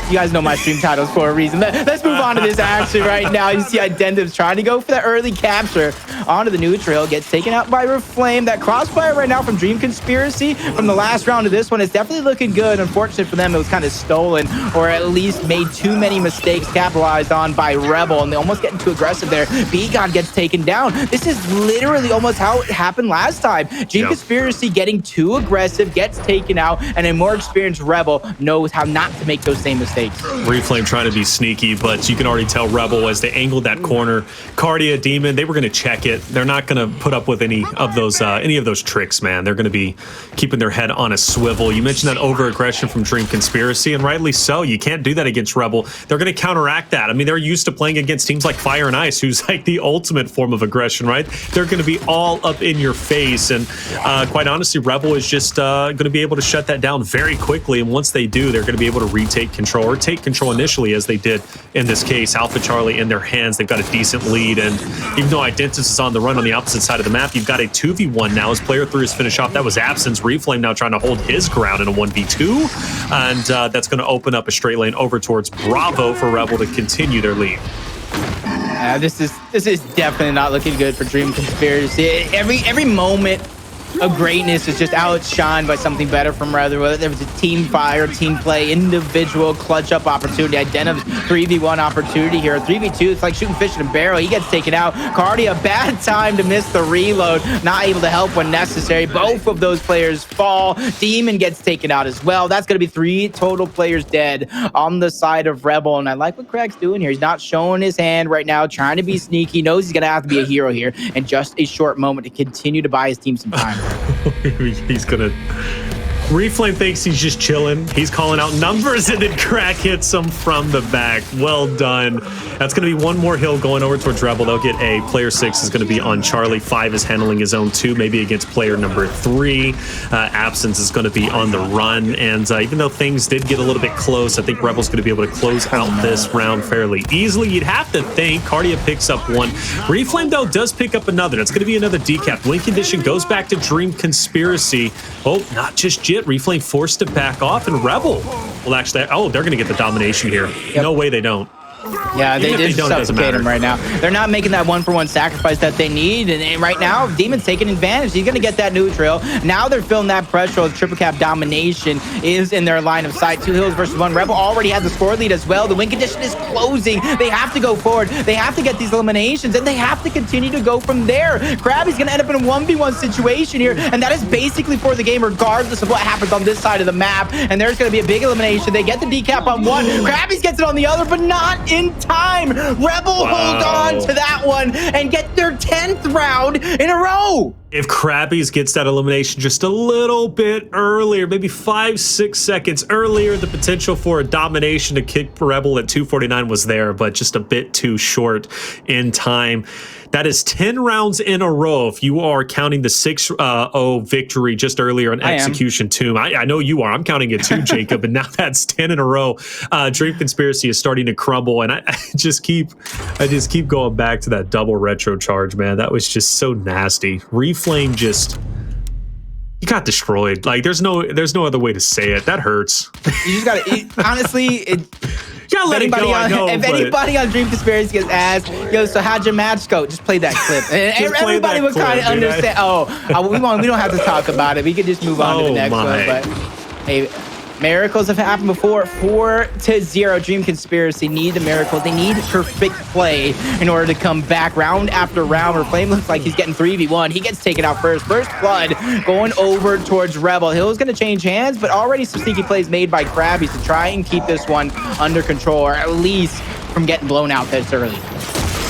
Speaker 2: you guys know my stream titles for a reason. Let's move on to this action right now. You see Identivez trying to go for that early capture onto the neutral. Gets taken out by Reflame. That crossfire right now from Dream Conspiracy from the last round of this one is definitely looking good. Unfortunate for them, it was kind of stolen, or at least made too many mistakes capitalized on by Rebel, and they almost getting too aggressive there. BGod gets taken down. This is literally almost how it happened last time. Dream Conspiracy getting too aggressive, gets taken out, and a more experienced Rebel knows how not to make those same mistakes.
Speaker 1: Reflame trying to be sneaky, but you can already tell Rebel as they angled that corner. Kardia, Demon, they were going to check it. They're not going to put up with any of those tricks, man. They're going to be keeping their head on a swivel. You mentioned that over-aggression from Dream Conspiracy, and rightly so. You can't do that against Rebel. They're going to counteract that. I mean, they're used to playing against teams like Fire and Ice, who's like the ultimate form of aggression, right? They're going to be all up in your face, and quite honestly, Rebel is just going to be able to shut that down very quickly, and once they do, they're going to be able to retake control, or take control initially, as they did in this case. Alpha Charlie in their hands. They've got a decent lead, and even though Identivez is on the run on the opposite side of the map, you've got a 2v1 now as player 3 is finished off. That was Absenz. Reflame now trying to hold his ground in a 1v2, and that's going to open up a straight lane over towards Bravo for Rebel to continue their lead.
Speaker 2: This is definitely not looking good for Dream Conspiracy. Every moment of greatness is just outshined by something better from Rebel. Whether there was a team fire, team play, individual clutch up opportunity. Identivez 3v1 opportunity here. 3v2, it's like shooting fish in a barrel. He gets taken out. Kardia, bad time to miss the reload. Not able to help when necessary. Both of those players fall. Demon gets taken out as well. That's going to be 3 total players dead on the side of Rebel. And I like what Craig's doing here. He's not showing his hand right now, trying to be sneaky. He knows he's going to have to be a hero here in just a short moment to continue to buy his team some time.
Speaker 1: He's gonna Reflame thinks he's just chilling. He's calling out numbers, and then Crack hits him from the back. Well done. That's going to be one more hill going over towards Rebel. They'll get a. Player 6 is going to be on Charlie. 5 is handling his own 2, maybe against player number 3. Absenz is going to be on the run. And even though things did get a little bit close, I think Rebel's going to be able to close out this round fairly easily. You'd have to think. Kardia picks up 1. Reflame, though, does pick up another. That's going to be another decap. Win condition goes back to Dream Conspiracy. Oh, not just yet. Reflame forced to back off, and Rebel will actually. Oh, they're going to get the domination here. Yep. No way they don't.
Speaker 2: Yeah, they did suffocate him right now. They're not making that 1-for-1 sacrifice that they need, and right now, Demon's taking advantage. He's going to get that neutral. Now they're feeling that pressure. Triple cap domination is in their line of sight. 2 hills versus 1. Rebel already has the score lead as well. The win condition is closing. They have to go forward. They have to get these eliminations, and they have to continue to go from there. Craby's going to end up in a 1v1 situation here, and that is basically for the game, regardless of what happens on this side of the map. And there's going to be a big elimination. They get the decap on 1. Craby's gets it on the other, but not in time. Rebel hold on to that one and get their 10th round in a row.
Speaker 1: If Crabyys gets that elimination just a little bit earlier, maybe 5-6 seconds earlier, the potential for a domination to kick Rebel at 249 was there, but just a bit too short in time. That is 10 rounds in a row. If you are counting the 6-0 victory just earlier on Execution Tomb, I know you are. I'm counting it too, Jacob. And now that's 10 in a row. Dream Conspiracy is starting to crumble, and I just keep going back to that double retro charge, man. That was just so nasty. Reflame just. You got destroyed. Like there's no other way to say it. That hurts.
Speaker 2: You just gotta honestly.
Speaker 1: Yeah, let it go.
Speaker 2: If anybody on Dream Conspiracy gets asked, yo, so how'd your match go? Just play that clip. And everybody would kind of understand. We don't have to talk about it. We could just move on to the next one. But hey, miracles have happened before. 4-0. Dream Conspiracy need the miracles. They need perfect play in order to come back round after round. Reflame looks like he's getting 3v1. He gets taken out first. First blood going over towards Rebel. Hill's going to change hands, but already some sneaky plays made by Crabyys to try and keep this one under control, or at least from getting blown out this early.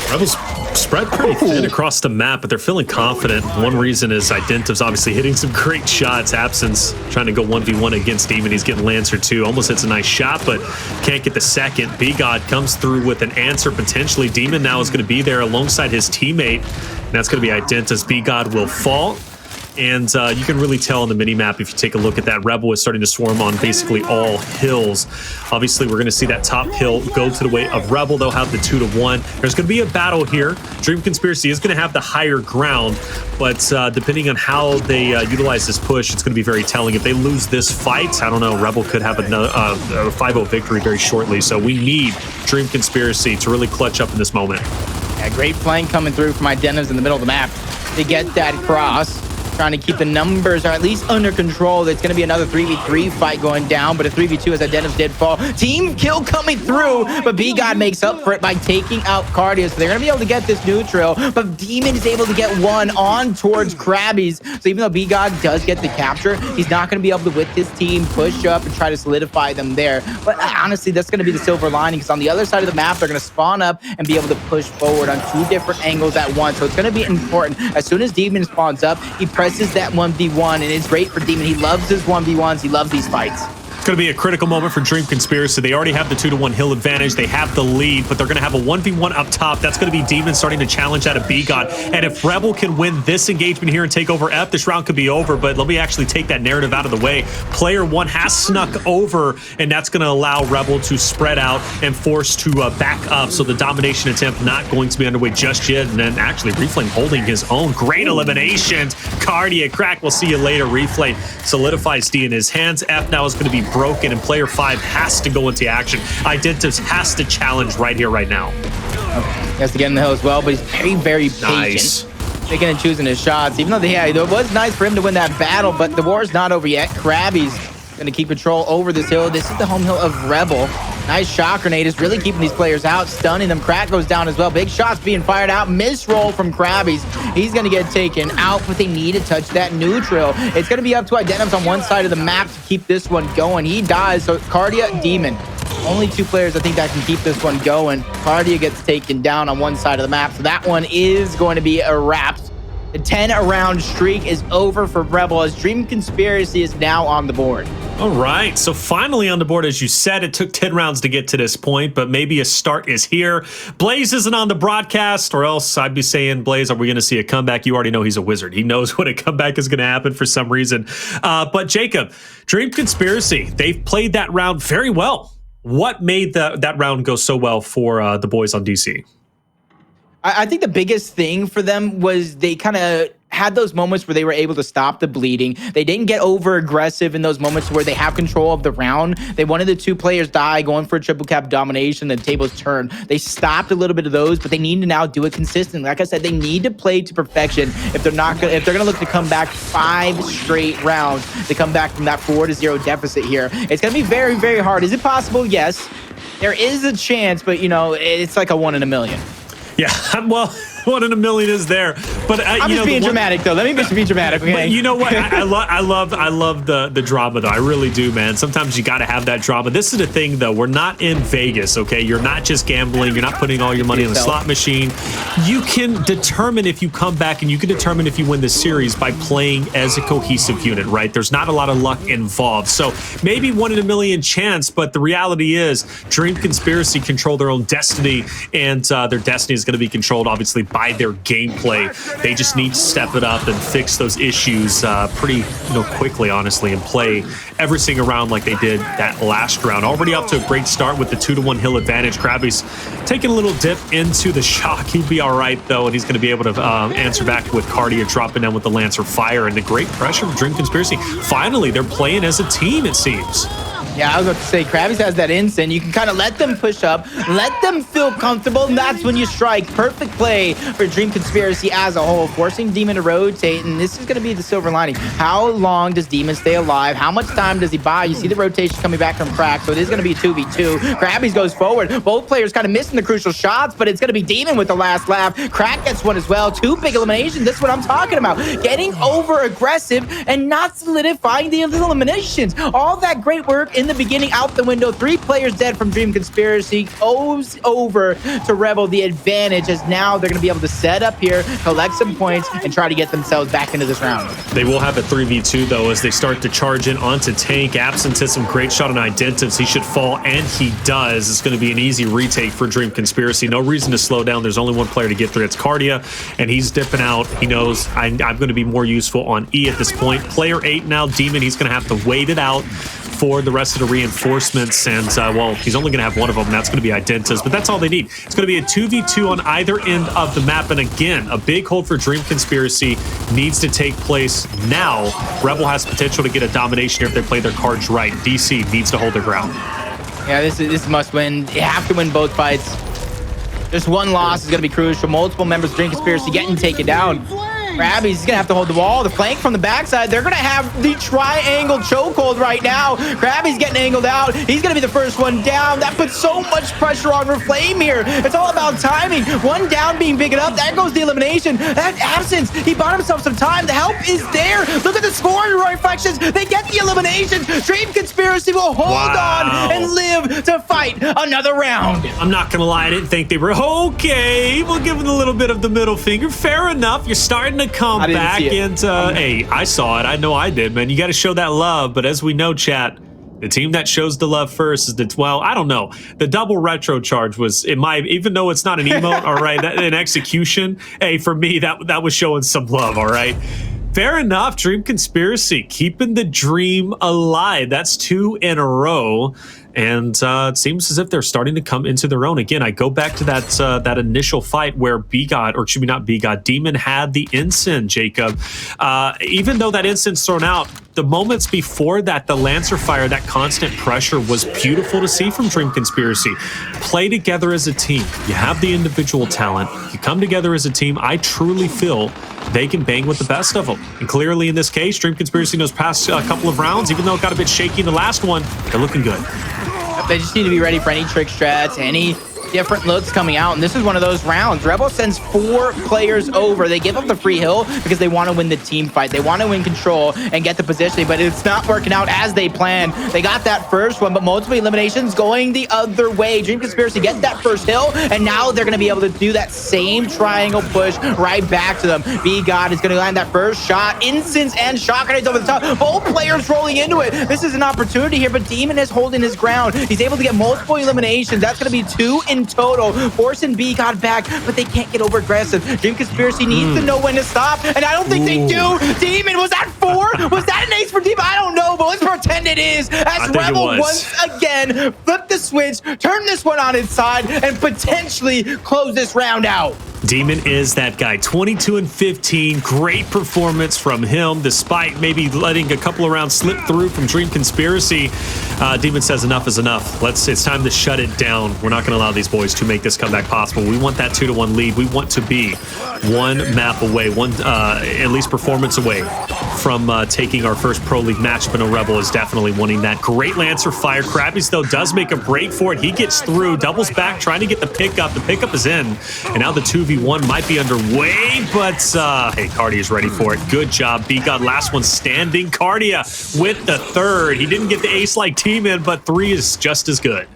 Speaker 1: Rebels spread pretty thin across the map, but they're feeling confident. One reason is Identivez obviously hitting some great shots. Absenz trying to go 1v1 against Demon. He's getting Lancer too. Almost hits a nice shot, but can't get the second. BGod comes through with an answer potentially. Demon now is going to be there alongside his teammate, and that's going to be Identivez. BGod will fall. And you can really tell on the mini-map if you take a look at that. Rebel is starting to swarm on basically all hills. Obviously, we're going to see that top hill go to the way of Rebel. They'll have the 2-1. There's going to be a battle here. Dream Conspiracy is going to have the higher ground, but depending on how they utilize this push, it's going to be very telling. If they lose this fight, I don't know, Rebel could have another 5-0 victory very shortly. So we need Dream Conspiracy to really clutch up in this moment.
Speaker 2: Yeah, great flank coming through from Identivez in the middle of the map to get that cross. Trying to keep the numbers or at least under control. There's going to be another 3v3 fight going down, but a 3v2 as Identivez did fall. Team kill coming through, but BGod makes up for it by taking out Kardia. So they're going to be able to get this neutral, but Demon is able to get one on towards Crabyys. So even though BGod does get the capture, he's not going to be able to, with his team, push up and try to solidify them there. But honestly, that's going to be the silver lining, because on the other side of the map, they're going to spawn up and be able to push forward on 2 different angles at once. So it's going to be important. As soon as Demon spawns up, he presses that 1v1, and it's great for Demon. He loves his 1v1s. He loves these fights.
Speaker 1: It's going to be a critical moment for Dream Conspiracy. They already have the 2-1 hill advantage. They have the lead, but they're going to have a 1v1 up top. That's going to be Demon starting to challenge out of BGod. And if Rebel can win this engagement here and take over F, this round could be over. But let me actually take that narrative out of the way. Player 1 has snuck over, and that's going to allow Rebel to spread out and force to back up. So the domination attempt not going to be underway just yet. And then actually Reflame holding his own. Great eliminations. Kardia crack. We'll see you later. Reflame solidifies D in his hands. F now is going to be broken, and player 5 has to go into action. Identivez has to challenge right here, right now.
Speaker 2: Okay. He has to get in the hill as well, but he's very, very patient.
Speaker 1: Nice.
Speaker 2: Picking and choosing his shots. Even though it was nice for him to win that battle, but the war is not over yet. Crabyys going to keep control over this hill. This is the home hill of Rebel. Nice shot grenade is really keeping these players out, stunning them. Crack goes down as well. Big shots being fired out. Misroll from Crabyys. He's going to get taken out, but they need to touch that neutral. It's going to be up to Identivez on one side of the map to keep this one going. He dies, so Kardia, Demon. Only 2 players, I think, that can keep this one going. Kardia gets taken down on one side of the map, so that one is going to be a wrap. The 10-round streak is over for Rebel, as Dream Conspiracy is now on the board.
Speaker 1: All right, so finally on the board, as you said, it took 10 rounds to get to this point, but maybe a start is here. Blaze isn't on the broadcast, or else I'd be saying, Blaze, are we going to see a comeback? You already know he's a wizard. He knows when a comeback is going to happen for some reason. But Jacob, Dream Conspiracy, they've played that round very well. What made that round go so well for the boys on DC?
Speaker 2: I think the biggest thing for them was they kind of had those moments where they were able to stop the bleeding. They didn't get over aggressive in those moments where they have control of the round. They wanted the 2 players die, going for a triple cap domination, the tables turn. They stopped a little bit of those, but they need to now do it consistently. Like I said, they need to play to perfection if they're gonna look to come back 5 straight rounds to come back from that 4-0 deficit here. It's gonna be very, very hard. Is it possible? Yes. There is a chance, but you know, it's like a 1 in a million.
Speaker 1: Yeah, well, 1 in a million is there. But
Speaker 2: I'm just being dramatic, though. Let me just be dramatic. Okay?
Speaker 1: But you know what? I love the drama, though. I really do, man. Sometimes you got to have that drama. This is the thing, though. We're not in Vegas, okay? You're not just gambling. You're not putting all your money in the slot machine. You can determine if you come back, and you can determine if you win the series by playing as a cohesive unit, right? There's not a lot of luck involved. So maybe 1 in a million chance, but the reality is Dream Conspiracy control their own destiny, and their destiny is going to be controlled, obviously, by their gameplay. They just need to step it up and fix those issues pretty quickly, honestly, and play every single round like they did that last round. Already up to a great start with the 2-1 hill advantage. Crabyys taking a little dip into the shock. He'd be all right, though, and he's going to be able to answer back with Kardia dropping down with the Lancer Fire, and the great pressure from Dream Conspiracy. Finally, they're playing as a team, it seems.
Speaker 2: Yeah, I was about to say, Crabyys has that instant. You can kind of let them push up, let them feel comfortable, and that's when you strike. Perfect play for Dream Conspiracy as a whole, forcing Demon to rotate, and this is going to be the silver lining. How long does Demon stay alive? How much time does he buy? You see the rotation coming back from Crack, so it is going to be 2v2. Crabyys goes forward. Both players kind of missing the crucial shots, but it's going to be Demon with the last laugh. Crack gets one as well. 2 big eliminations. This is what I'm talking about. Getting over-aggressive and not solidifying the eliminations. All that great work in the beginning out the window. 3 players dead from Dream Conspiracy. Owes over to Rebel the advantage, as now they're going to be able to set up here, collect some points, and try to get themselves back into this round.
Speaker 1: They will have a 3v2, though, as they start to charge in onto Tank. Absenz hits some great shot on Identivez. He should fall, and he does. It's going to be an easy retake for Dream Conspiracy. No reason to slow down. There's only one player to get through. It's Kardia, and he's dipping out. He knows I'm going to be more useful on E at this point. Player 8 now, Demon. He's going to have to wait it out for the rest of the reinforcements, and well, he's only going to have one of them, and that's going to be Identivez, but that's all they need. It's going to be a 2v2 on either end of the map, and again, a big hold for Dream Conspiracy needs to take place now. Rebel has potential to get a domination here if they play their cards right. DC needs to hold their ground.
Speaker 2: Yeah, this must win. You have to win both fights. Just one loss is going to be crucial. Multiple members of Dream Conspiracy getting taken down. Crabyys is going to have to hold the wall. The flank from the backside. They're going to have the triangle chokehold right now. Crabyys getting angled out. He's going to be the first one down. That puts so much pressure on Reflame here. It's all about timing. One down being big enough. That goes the elimination. That Absenz. He bought himself some time. The help is there. Look at the score reflections. They get the elimination. Dream Conspiracy will hold on and live to fight another round.
Speaker 1: I'm not going to lie. I didn't think they were okay. We'll give them a little bit of the middle finger. Fair enough. You're starting to come back, and hey, I saw it. I know I did, man. You got to show that love, but as we know, chat, the team that shows the love first is the, well, I don't know. The double retro charge was, in my, even though it's not an emote, all right, that, in execution, hey, for me, that was showing some love, all right? Fair enough. Dream Conspiracy keeping the dream alive. That's 2 in a row. And it seems as if they're starting to come into their own. Again, I go back to that initial fight where BGod, or excuse me, not BGod, Demon had the ensign, Jacob. Even though that ensign's thrown out, the moments before that, the Lancer Fire, that constant pressure was beautiful to see from Dream Conspiracy. Play together as a team. You have the individual talent. You come together as a team. I truly feel they can bang with the best of them. And clearly in this case, Dream Conspiracy knows past a couple of rounds, even though it got a bit shaky in the last one, they're looking good.
Speaker 2: They just need to be ready for any trick strats, any different looks coming out, and this is one of those rounds. Rebel sends 4 players over. They give up the free hill because they want to win the team fight. They want to win control and get the positioning, but it's not working out as they planned. They got that first one, but multiple eliminations going the other way. Dream Conspiracy get that first hill, and now they're going to be able to do that same triangle push right back to them. BGod is going to land that first shot. Instance and shot grenades over the top. Both players rolling into it. This is an opportunity here, but Demon is holding his ground. He's able to get multiple eliminations. That's going to be 2 in total, forcing BGod back, but they can't get over aggressive. Dream Conspiracy needs to know when to stop, and I don't think they do. Demon, was that 4? Was that an ace for Demon? I don't know, but let's pretend it is, as Rebel once again flip the switch, turn this one on its side, and potentially close this round out.
Speaker 1: Demon is that guy. 22 and 15. Great performance from him, despite maybe letting a couple of rounds slip through from Dream Conspiracy. Demon says enough is enough. It's time to shut it down. We're not going to allow these boys to make this comeback possible. We want that 2-1 lead. We want to be one map away, one at least performance away from taking our first Pro League matchup. And a Rebel is definitely wanting that. Great Lancer Fire. Crabyys, though, does make a break for it. He gets through, doubles back, trying to get the pickup. The pickup is in, and now the 2v1 1v1 might be underway, but hey, Kardia's ready for it. Good job, BGod. Last one standing. Kardia with the third. He didn't get the ace-like team in, but 3 is just as good.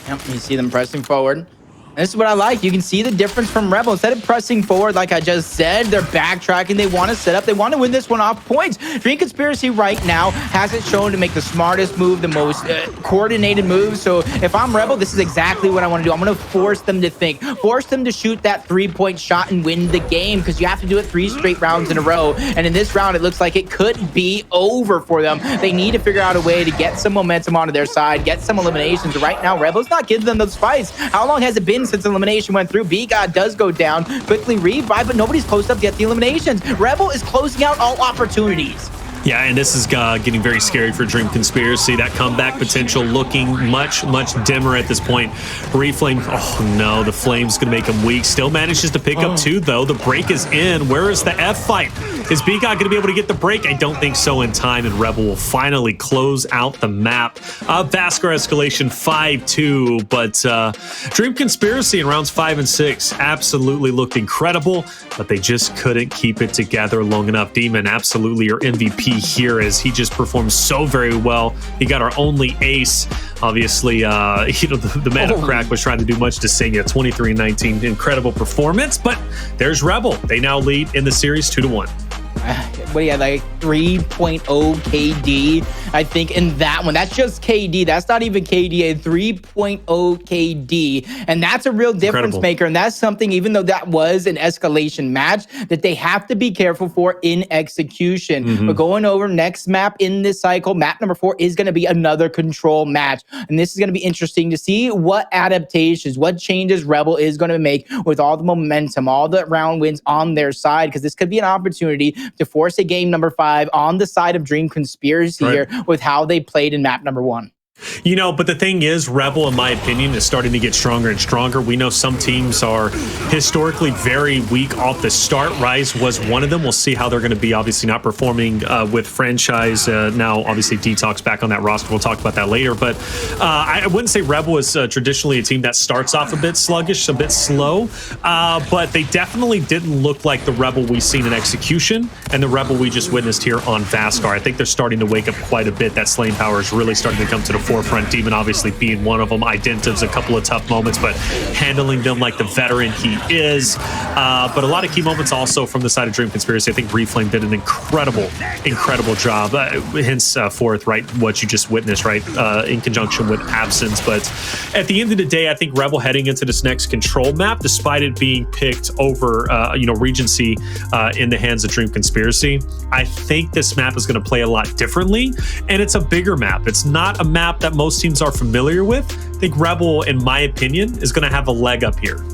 Speaker 2: Yep, you see them pressing forward. This is what I like. You can see the difference from Rebel. Instead of pressing forward, like I just said, they're backtracking. They want to set up. They want to win this one off points. Dream Conspiracy right now hasn't shown to make the smartest move, the most coordinated move. So if I'm Rebel, this is exactly what I want to do. I'm going to force them to think, force them to shoot that 3-point shot and win the game, because you have to do it 3 straight rounds in a row. And in this round, it looks like it could be over for them. They need to figure out a way to get some momentum onto their side, get some eliminations. Right now, Rebel's not giving them those fights. How long has it been since elimination went through? BGod does go down, quickly revive, but nobody's close enough to get the eliminations. Rebel is closing out all opportunities.
Speaker 1: Yeah, and this is getting very scary for Dream Conspiracy. That comeback potential looking much, much dimmer at this point. Reflame, oh no, the Flame's going to make him weak. Still manages to pick up 2, though. The break is in. Where is the F fight? Is BGod going to be able to get the break? I don't think so in time, and Rebel will finally close out the map. Vasgar Escalation 5-2, but Dream Conspiracy in rounds 5 and 6 absolutely looked incredible, but they just couldn't keep it together long enough. Demon, absolutely your MVP here, as he just performed so very well. He got our only ace. Obviously, the man of crack was trying to do much to sing it. 23-19, incredible performance, but there's Rebel. They now lead in the series 2-1.
Speaker 2: What do you have, like 3.0 KD, I think, in that one. That's just KD. That's not even KD. 3.0 KD. And that's a real difference maker. And that's something, even though that was an escalation match, that they have to be careful for in execution. But going over next map in this cycle, map number 4 is going to be another control match. And this is going to be interesting to see what adaptations, what changes Rebel is going to make with all the momentum, all the round wins on their side, because this could be an opportunity to force a game number 5 on the side of Dream Conspiracy here with how they played in map number 1.
Speaker 1: You know, but the thing is, Rebel, in my opinion, is starting to get stronger and stronger. We know some teams are historically very weak off the start. Rise was one of them. We'll see how they're going to be, obviously not performing with franchise. Now, obviously, Detox back on that roster. We'll talk about that later. But I wouldn't say Rebel is traditionally a team that starts off a bit sluggish, a bit slow. But they definitely didn't look like the Rebel we've seen in execution and the Rebel we just witnessed here on Vasgar. I think they're starting to wake up quite a bit. That slaying power is really starting to come to the forefront. Demon obviously being one of them. Identivez a couple of tough moments, but handling them like the veteran he is. But a lot of key moments also from the side of Dream Conspiracy. I think Reflame did an incredible job. Henceforth, right, what you just witnessed, right, in conjunction with Absenz. But at the end of the day, I think Rebel heading into this next control map, despite it being picked over, Regency in the hands of Dream Conspiracy, I think this map is going to play a lot differently, and it's a bigger map. It's not a map that most teams are familiar with. I think Rebel, in my opinion, is going to have a leg up here.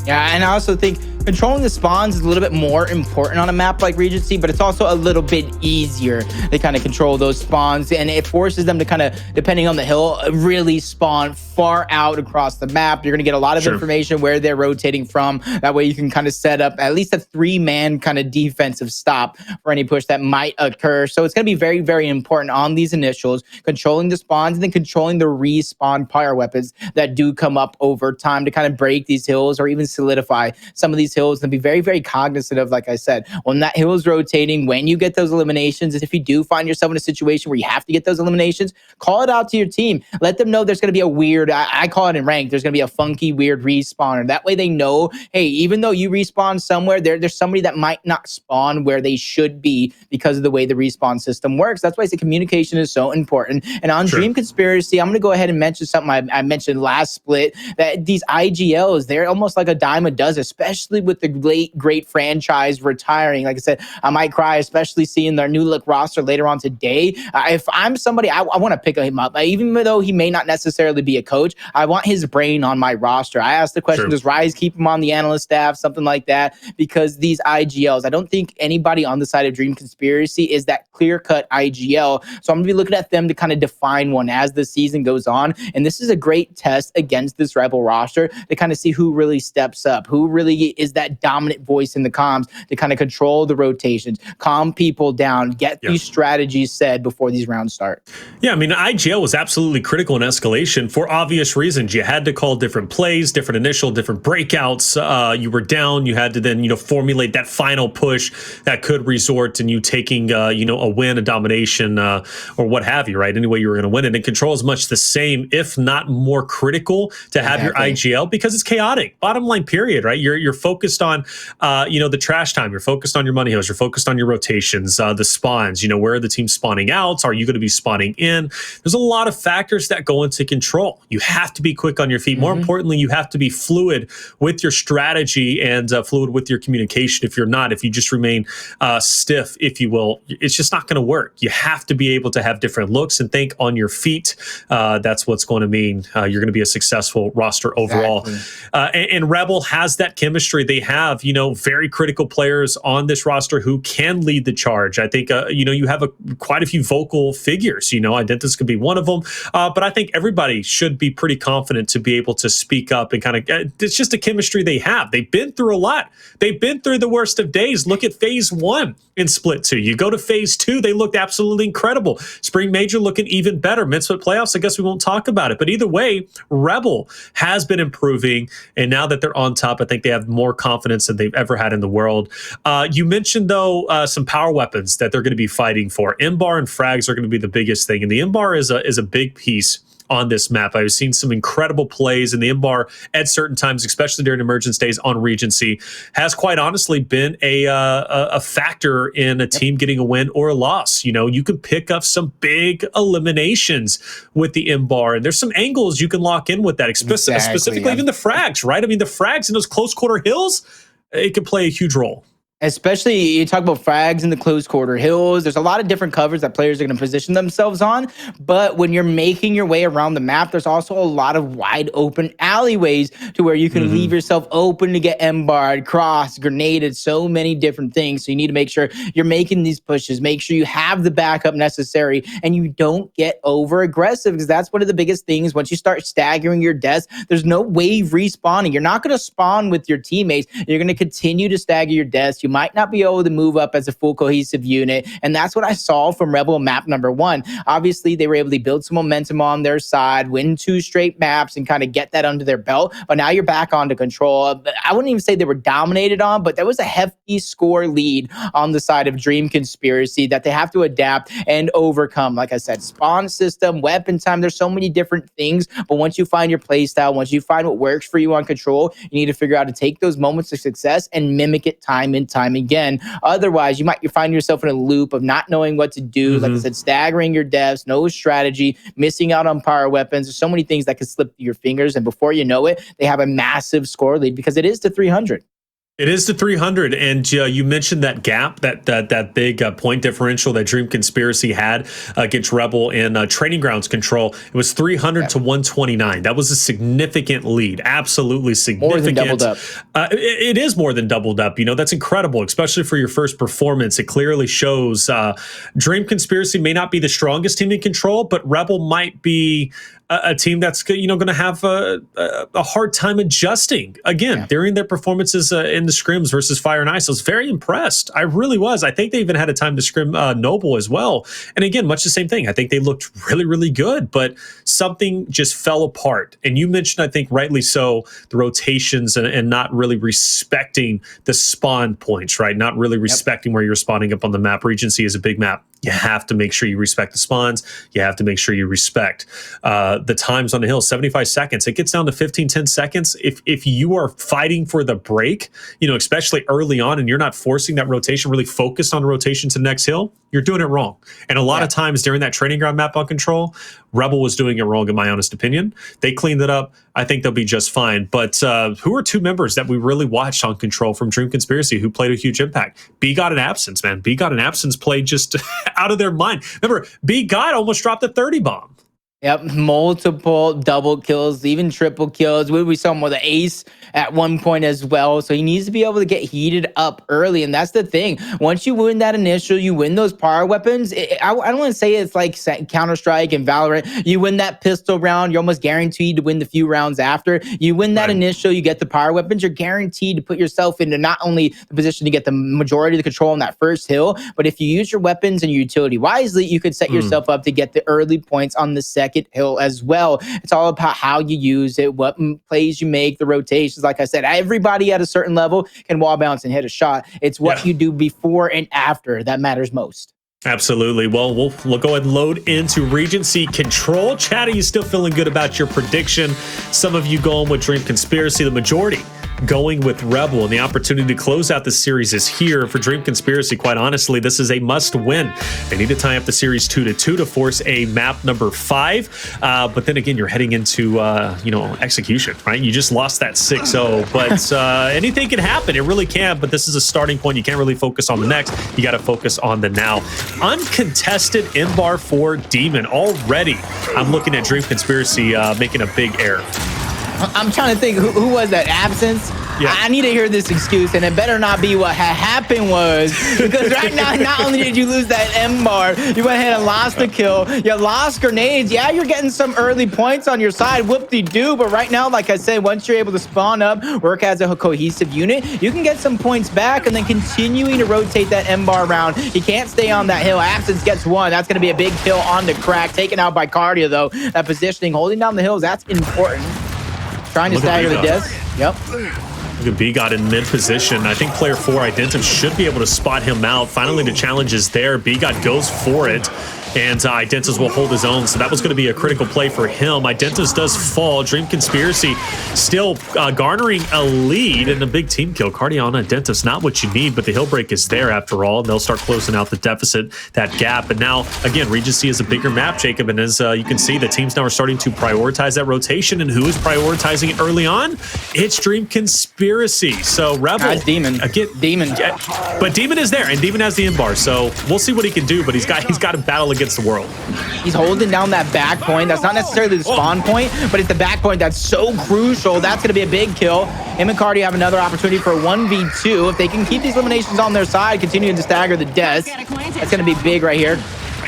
Speaker 2: Yeah, and I also think controlling the spawns is a little bit more important on a map like Regency, but it's also a little bit easier to kind of control those spawns, and it forces them to kind of, depending on the hill, really spawn far out across the map. You're going to get a lot of information where they're rotating from. That way you can kind of set up at least a 3-man kind of defensive stop for any push that might occur. So it's going to be very, very important on these initials, controlling the spawns and then controlling the respawn fire weapons that do come up over time to kind of break these hills or even solidify some of these hills, and be very, very cognizant of, like I said, when that hill is rotating, when you get those eliminations, if you do find yourself in a situation where you have to get those eliminations, call it out to your team. Let them know there's going to be a weird, I call it in rank, there's going to be a funky, weird respawner. That way they know, hey, even though you respawn somewhere, there's somebody that might not spawn where they should be because of the way the respawn system works. That's why I say communication is so important. And on Dream Conspiracy, I'm going to go ahead and mention something I mentioned last split, that these IGLs, they're almost like a dime a dozen, especially with the late great franchise retiring. Like I said, I might cry, especially seeing their new look roster later on today. If I'm somebody, I want to pick him up. Even though he may not necessarily be a coach, I want his brain on my roster. I asked the question, does Rise keep him on the analyst staff, something like that? Because these IGLs, I don't think anybody on the side of Dream Conspiracy is that clear-cut IGL. So I'm going to be looking at them to kind of define one as the season goes on. And this is a great test against this Rebel roster to kind of see who really steps up, who really is is that dominant voice in the comms to kind of control the rotations, calm people down, get these strategies said before these rounds start.
Speaker 1: Yeah, I mean, IGL was absolutely critical in Escalation for obvious reasons. You had to call different plays, different initial, different breakouts. You were down. You had to then, formulate that final push that could resort in you taking, a win, a domination, or what have you, right? Any way you were going to win it. And Control is much the same, if not more critical to have your IGL because it's chaotic. Bottom line, period, right? You're focused on, the trash time. You're focused on your money hills. You're focused on your rotations, the spawns. Where are the teams spawning out? Are you going to be spawning in? There's a lot of factors that go into Control. You have to be quick on your feet. More importantly, you have to be fluid with your strategy and fluid with your communication. If you're not, if you just remain stiff, if you will, it's just not going to work. You have to be able to have different looks and think on your feet. That's what's going to mean you're going to be a successful roster overall. And Rebel has that chemistry. They have, very critical players on this roster who can lead the charge. I think, you have quite a few vocal figures. Identivez could be one of them. But I think everybody should be pretty confident to be able to speak up and kind of, it's just a chemistry they have. They've been through a lot. They've been through the worst of days. Look at phase 1 in Split 2. You go to phase 2, they looked absolutely incredible. Spring Major looking even better. Mid-Split playoffs, I guess we won't talk about it. But either way, Rebel has been improving. And now that they're on top, I think they have more confidence than they've ever had in the world. You mentioned, though, some power weapons that they're going to be fighting for. M-Bar and frags are going to be the biggest thing. And the M-Bar is a big piece on this map. I've seen some incredible plays, and the M-Bar at certain times, especially during emergence days on Regency, has quite honestly been a factor in a team getting a win or a loss. You can pick up some big eliminations with the M-Bar, and there's some angles you can lock in with that, specifically even the frags, right? I mean, the frags in those close quarter hills, it can play a huge role.
Speaker 2: Especially, you talk about frags in the close quarter hills. There's a lot of different covers that players are going to position themselves on. But when you're making your way around the map, there's also a lot of wide open alleyways to where you can leave yourself open to get M-barred, crossed, grenaded, so many different things. So you need to make sure you're making these pushes. Make sure you have the backup necessary and you don't get over aggressive, because that's one of the biggest things. Once you start staggering your deaths, there's no wave respawning. You're not going to spawn with your teammates. You're going to continue to stagger your deaths. You might not be able to move up as a full cohesive unit. And that's what I saw from Rebel map number 1. Obviously, they were able to build some momentum on their side, win 2 straight maps, and kind of get that under their belt. But now you're back onto Control. I wouldn't even say they were dominated on, but there was a hefty score lead on the side of Dream Conspiracy that they have to adapt and overcome. Like I said, spawn system, weapon time, there's so many different things. But once you find your play style, once you find what works for you on Control, you need to figure out how to take those moments of success and mimic it time and time again. Otherwise, you find yourself in a loop of not knowing what to do. Like I said, staggering your deaths, no strategy, missing out on power weapons. There's so many things that could slip through your fingers. And before you know it, they have a massive score lead because it is to 300.
Speaker 1: It is to 300, and you mentioned that gap, that big point differential that Dream Conspiracy had against Rebel in Training Grounds Control. It was 300 to 129. That was a significant lead, absolutely significant.
Speaker 2: More than doubled up.
Speaker 1: It is more than doubled up. That's incredible, especially for your first performance. It clearly shows Dream Conspiracy may not be the strongest team in Control, but Rebel might be a team that's going to have a hard time adjusting again during their performances in the scrims versus Fire and Ice. I was very impressed. I really was. I think they even had a time to scrim Noble as well. And again, much the same thing. I think they looked really, really good, but something just fell apart. And you mentioned, I think rightly so, the rotations and not really respecting the spawn points, right? Not really respecting where you're spawning up on the map. Regency is a big map. You have to make sure you respect the spawns. You have to make sure you respect the times on the hill. 75 seconds. It gets down to 15, 10 seconds. If you are fighting for the break, especially early on, and you're not forcing that rotation, really focused on the rotation to the next hill, you're doing it wrong. And a lot of times during that training ground map on Control, Rebel was doing it wrong, in my honest opinion. They cleaned it up. I think they'll be just fine. But who are 2 members that we really watched on Control from Dream Conspiracy who played a huge impact? BGod and Absenz, man. BGod and Absenz played just out of their mind. Remember, BGod almost dropped a 30 bomb.
Speaker 2: Yep, multiple double kills, even triple kills. We saw him with an ace at one point as well. So he needs to be able to get heated up early. And that's the thing. Once you win that initial, you win those power weapons. I don't want to say it's like Counter-Strike and Valorant. You win that pistol round, you're almost guaranteed to win the few rounds after. You win that initial, you get the power weapons, you're guaranteed to put yourself into not only the position to get the majority of the control on that first hill, but if you use your weapons and your utility wisely, you could set yourself up to get the early points on the second hill as well. It's all about how you use it, what plays you make, the rotations. Like I said, everybody at a certain level can wall bounce and hit a shot. It's what you do before and after that matters most.
Speaker 1: Absolutely. Well, we'll go ahead and load into Regency Control. Chad, are you still feeling good about your prediction? Some of you going with Dream Conspiracy, the majority going with Rebel, and the opportunity to close out the series is here for Dream Conspiracy. Quite honestly, this is a must win. They need to tie up the series 2-2 to force a map number 5. But then again, you're heading into execution, right? You just lost that 6-0, but anything can happen. It really can. But this is a starting point. You can't really focus on the next. You got to focus on the now. Uncontested M-bar for Demon already. I'm looking at Dream Conspiracy making a big error.
Speaker 2: I'm trying to think, who was that? Absenz?
Speaker 1: Yeah.
Speaker 2: I need to hear this excuse, and it better not be what had happened was, because right now, not only did you lose that M-bar, you went ahead and lost the kill. You lost grenades. Yeah, you're getting some early points on your side. Whoop-de-doo. But right now, like I said, once you're able to spawn up, work as a cohesive unit, you can get some points back, and then continuing to rotate that M-bar around. He can't stay on that hill. Absenz gets one. That's going to be a big kill on the crack. Taken out by Kardia, though. That positioning, holding down the hills, that's important. Trying to stagger the disc. Yep.
Speaker 1: Look at BGod in mid position. I think player 4, Identivez, should be able to spot him out. Finally, the challenge is there. BGod goes for it, and Identivez will hold his own. So that was going to be a critical play for him. Identivez does fall. Dream Conspiracy still garnering a lead and a big team kill. Kardia on Identivez, not what you need, but the hill break is there after all. They'll start closing out the deficit, that gap. And now, again, Regency is a bigger map, Jacob. And as you can see, the teams now are starting to prioritize that rotation. And who is prioritizing it early on? It's Dream Conspiracy. So Rebel,
Speaker 2: Demon.
Speaker 1: Again,
Speaker 2: Demon.
Speaker 1: But Demon is there, and Demon has the M-bar. So we'll see what he can do. But he's got to battle against the world.
Speaker 2: He's holding down that back point. That's not necessarily the spawn point, but it's the back point that's so crucial. That's going to be a big kill. Him and Kardia have another opportunity for a 1v2. If they can keep these eliminations on their side, continuing to stagger the deaths, that's going to be big right here.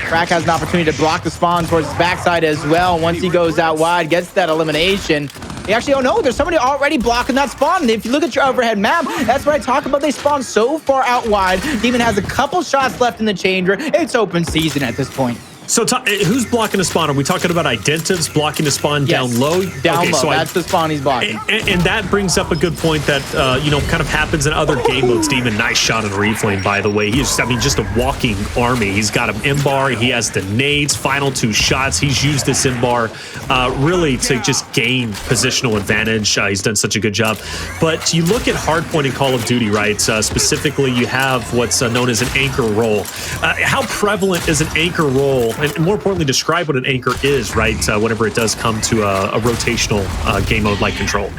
Speaker 2: Crack has an opportunity to block the spawn towards his backside as well. Once he goes out wide, gets that elimination. He actually, oh no, there's somebody already blocking that spawn. And if you look at your overhead map, that's what I talk about. They spawn so far out wide. Demon has a couple shots left in the chamber. It's open season at this point.
Speaker 1: So who's blocking the spawn? Are we talking about Identivez blocking the spawn down low?
Speaker 2: Down low. So that's the spawn he's blocking.
Speaker 1: And that brings up a good point that, kind of happens in other game modes. Demon, nice shot on Reflame, by the way. He's, just a walking army. He's got an M-bar. He has the nades, final 2 shots. He's used this M-bar really to just gain positional advantage. He's done such a good job. But you look at hardpoint in Call of Duty, right? Specifically, you have what's known as an anchor role. How prevalent is an anchor role? And more importantly, describe what an anchor is, right? Whenever it does come to a rotational game mode like Control.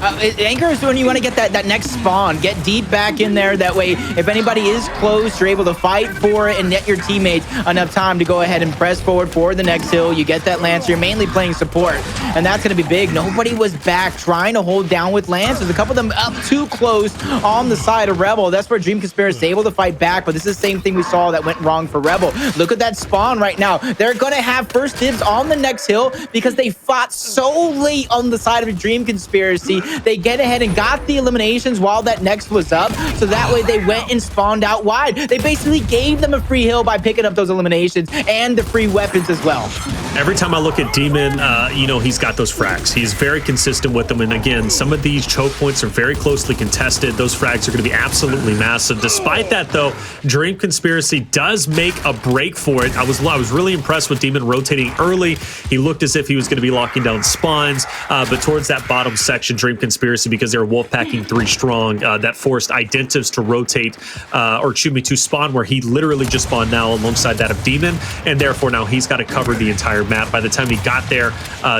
Speaker 2: Anchor is when you want to get that next spawn. Get deep back in there. That way, if anybody is close, you're able to fight for it and get your teammates enough time to go ahead and press forward for the next hill. You get that Lance. You're mainly playing support, and that's going to be big. Nobody was back trying to hold down with Lancers. A couple of them up too close on the side of Rebel. That's where Dream Conspiracy is able to fight back, but this is the same thing we saw that went wrong for Rebel. Look at that spawn right now. They're going to have first dibs on the next hill because they fought so late on the side of Dream Conspiracy. They get ahead and got the eliminations while that next was up, so that way they went and spawned out wide. They basically gave them a free hill by picking up those eliminations and the free weapons as well.
Speaker 1: Every time I look at Demon, he's got those frags. He's very consistent with them, and again, some of these choke points are very closely contested. Those frags are going to be absolutely massive. Despite that, though, Dream Conspiracy does make a break for it. I was really impressed with Demon rotating early. He looked as if he was going to be locking down spawns, but towards that bottom section, Dream Conspiracy because they're wolf packing 3 strong. That forced Identivez to rotate, or excuse me, to spawn where he literally just spawned now alongside that of Demon, and therefore now he's got to cover the entire map. By the time he got there,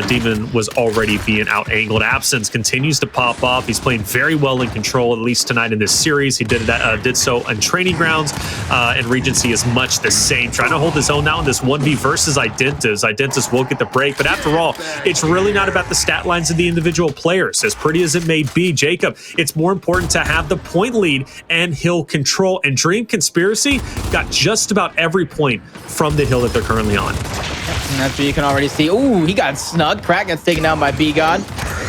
Speaker 1: Demon was already being out-angled. Absenz continues to pop off. He's playing very well in control, at least tonight in this series. He did so on training grounds, and Regency is much the same. Trying to hold his own now in this 1v versus Identivez. Identivez will get the break, but after all, it's really not about the stat lines of the individual players. As pretty as it may be, Jacob, it's more important to have the point lead and hill control, and Dream Conspiracy got just about every point from the hill that they're currently on.
Speaker 2: And that's what you can already see. Ooh, he got snugged. Crack gets taken down by BGod.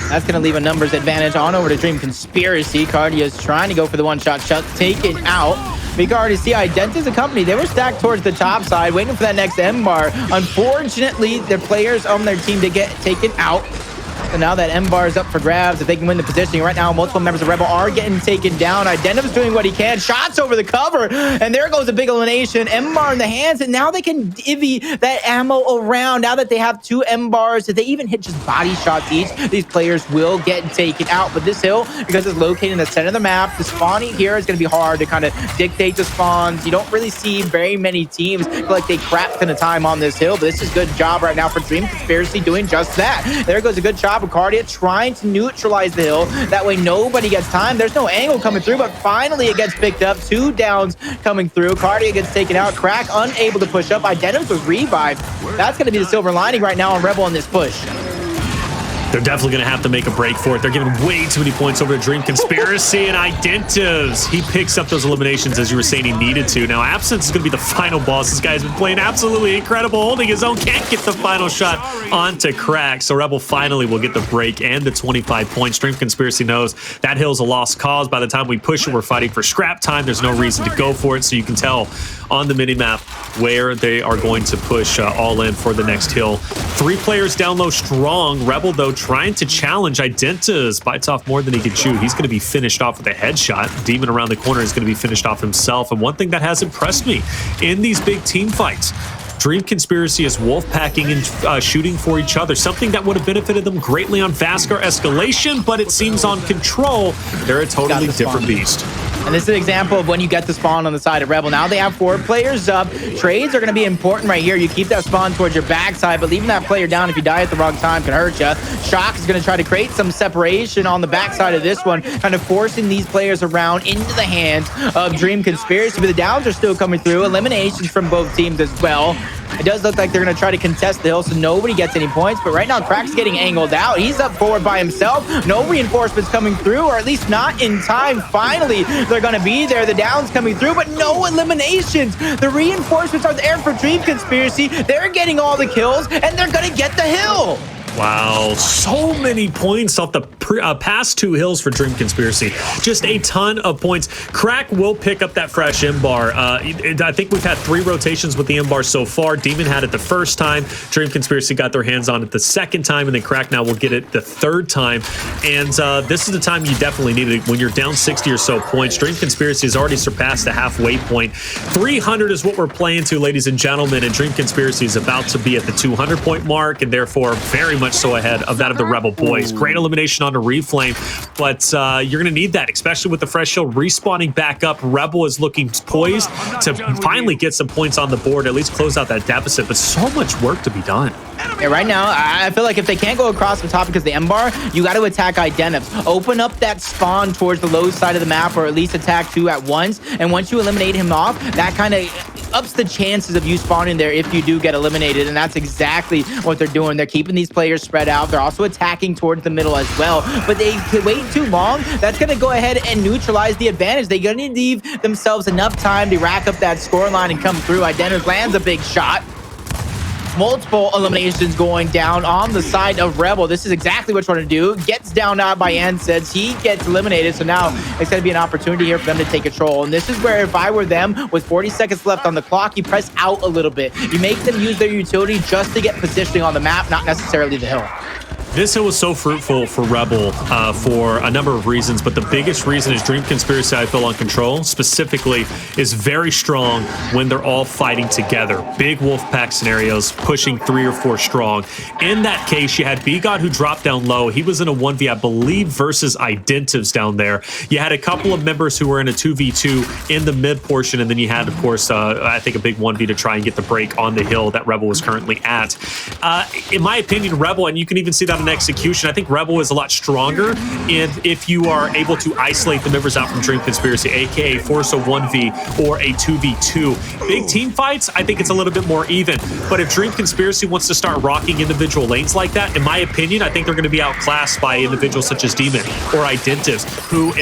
Speaker 2: That's going to leave a numbers advantage on over to Dream Conspiracy. Kardia is trying to go for the one-shot shot, taken out. We can already see Identivez and company. They were stacked towards the top side, waiting for that next M-bar. Unfortunately, their players on their team to get taken out. So now that M-bar is up for grabs, if they can win the positioning. Right now, multiple members of Rebel are getting taken down. Identivez doing what he can. Shots over the cover. And there goes a big elimination. M-bar in the hands. And now they can divvy that ammo around. Now that they have 2 M-bars, if they even hit just body shots each, these players will get taken out. But this hill, because it's located in the center of the map, the spawning here is going to be hard to kind of dictate the spawns. You don't really see very many teams feel like they crap ton of time on this hill. But this is a good job right now for Dream Conspiracy doing just that. There goes a good shot. Kardia trying to neutralize the hill. That way nobody gets time. There's no angle coming through, but finally it gets picked up. 2 downs coming through. Kardia gets taken out. Crack unable to push up. Identivez was revived. That's going to be the silver lining right now on Rebel in this push.
Speaker 1: They're definitely going to have to make a break for it. They're giving way too many points over to Dream Conspiracy, and Identivez, he picks up those eliminations as you were saying he needed to. Now, Absenz is going to be the final boss. This guy's been playing absolutely incredible, holding his own, can't get the final shot onto Crack. So Rebel finally will get the break and the 25 points. Dream Conspiracy knows that hill's a lost cause. By the time we push it, we're fighting for scrap time. There's no reason to go for it, so you can tell on the minimap where they are going to push all in for the next hill. 3 players down low strong. Rebel, though, trying to challenge Identivez. Bites off more than he can chew. He's going to be finished off with a headshot. Demon around the corner is going to be finished off himself. And one thing that has impressed me in these big team fights, Dream Conspiracy is wolf packing and shooting for each other, something that would have benefited them greatly on Vasgar Escalation, but it seems on Control, they're a totally different beast.
Speaker 2: And this is an example of when you get the spawn on the side of Rebel. Now they have 4 players up. Trades are going to be important right here. You keep that spawn towards your backside, but leaving that player down if you die at the wrong time can hurt you. Shock is going to try to create some separation on the backside of this one, kind of forcing these players around into the hands of Dream Conspiracy. But the downs are still coming through. Eliminations from both teams as well. It does look like they're going to try to contest the hill so nobody gets any points. But right now, Crack's getting angled out. He's up forward by himself. No reinforcements coming through, or at least not in time. Finally, they're going to be there. The downs coming through, but no eliminations. The reinforcements are there for Dream Conspiracy. They're getting all the kills, and they're going to get the hill.
Speaker 1: Wow, so many points off the past 2 hills for Dream Conspiracy. Just a ton of points. Crack will pick up that fresh M-bar. I think we've had 3 rotations with the M-bar so far. Demon had it the first time. Dream Conspiracy got their hands on it the second time, and then Crack now will get it the 3rd time. And this is the time you definitely need it when you're down 60 or so points. Dream Conspiracy has already surpassed the halfway point. 300 is what we're playing to, ladies and gentlemen, and Dream Conspiracy is about to be at the 200-point mark, and therefore very much so ahead of that of the Rebel boys. Great elimination on the Reflame, but you're going to need that, especially with the fresh hill respawning back up. Rebel is looking poised to finally get some points on the board, at least close out that deficit, but so much work to be done.
Speaker 2: Yeah, right now, I feel like if they can't go across the top because of the M-bar, you got to attack Identivez. Open up that spawn towards the low side of the map, or at least attack 2 at once. And once you eliminate him off, that kind of ups the chances of you spawning there if you do get eliminated. And that's exactly what they're doing. They're keeping these players spread out. They're also attacking towards the middle as well. But they wait too long. That's going to go ahead and neutralize the advantage. They're going to leave themselves enough time to rack up that scoreline and come through. Identivez lands a big shot. Multiple eliminations going down on the side of Rebel. This is exactly what you want to do. Gets down by Absenz. He gets eliminated. So now it's going to be an opportunity here for them to take control. And this is where, if I were them, with 40 seconds left on the clock, you press out a little bit. You make them use their utility just to get positioning on the map, not necessarily the hill.
Speaker 1: This hill was so fruitful for Rebel for a number of reasons, but the biggest reason is Dream Conspiracy, I feel, on control specifically is very strong when they're all fighting together. Big wolf pack scenarios, pushing 3 or 4 strong. In that case, you had BGod who dropped down low. He was in a 1v, I believe, versus Identivez down there. You had a couple of members who were in a 2v2 in the mid portion, and then you had, of course, I think a big 1v to try and get the break on the hill that Rebel was currently at. In my opinion, Rebel, and you can even see that in execution, I think Rebel is a lot stronger if you are able to isolate the members out from Dream Conspiracy, aka force a 1v or a 2v2. Big team fights, I think it's a little bit more even, but if Dream Conspiracy wants to start rocking individual lanes like that, in my opinion, I think they're going to be outclassed by individuals such as Demon or Identivez, who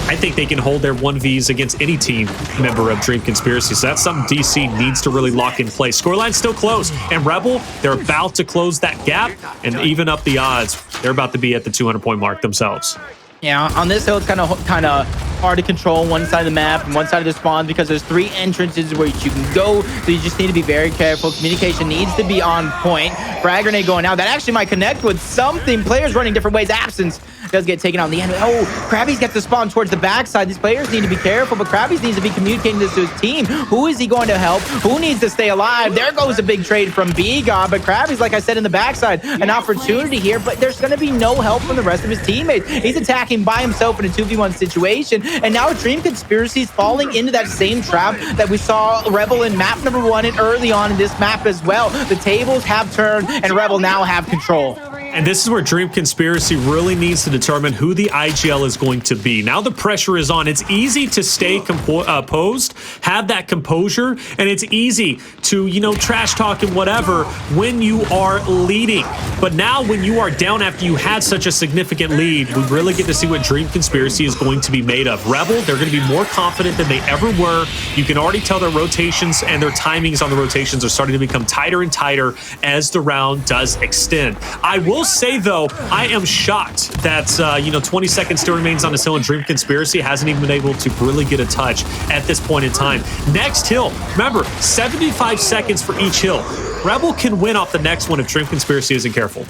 Speaker 1: I think they can hold their 1vs against any team member of Dream Conspiracy. So that's something DC needs to really lock in place. Scoreline's still close, and Rebel, they're about to close that gap and even up the odds. They're about to be at the 200-point mark themselves.
Speaker 2: Yeah, on this hill, it's kind of hard to control one side of the map and one side of the spawn because there's 3 entrances where you can go, so you just need to be very careful. Communication needs to be on point. Frag grenade going out. That actually might connect with something. Players running different ways. Absenz does get taken out in the end. Oh, Crabyys gets the spawn towards the backside. These players need to be careful, but Crabyys needs to be communicating this to his team. Who is he going to help? Who needs to stay alive? There goes a big trade from BGod, but Crabyys, like I said, in the backside, an opportunity here, but there's going to be no help from the rest of his teammates. He's attacking by himself in a 2v1 situation, and now Dream Conspiracy is falling into that same trap that we saw Rebel in map number 1 and early on in this map as well. The tables have turned, and Rebel now have control.
Speaker 1: And this is where Dream Conspiracy really needs to determine who the IGL is going to be. Now the pressure is on. It's easy to stay posed, have that composure, and it's easy to, you know, trash talk and whatever when you are leading. But now when you are down after you had such a significant lead, we really get to see what Dream Conspiracy is going to be made of. Rebel, they're going to be more confident than they ever were. You can already tell their rotations and their timings on the rotations are starting to become tighter and tighter as the round does extend. I will say, though, I am shocked that, 20 seconds still remains on this hill, and Dream Conspiracy hasn't even been able to really get a touch at this point in time. Next hill, remember, 75 seconds for each hill. Rebel can win off the next one if Dream Conspiracy isn't careful.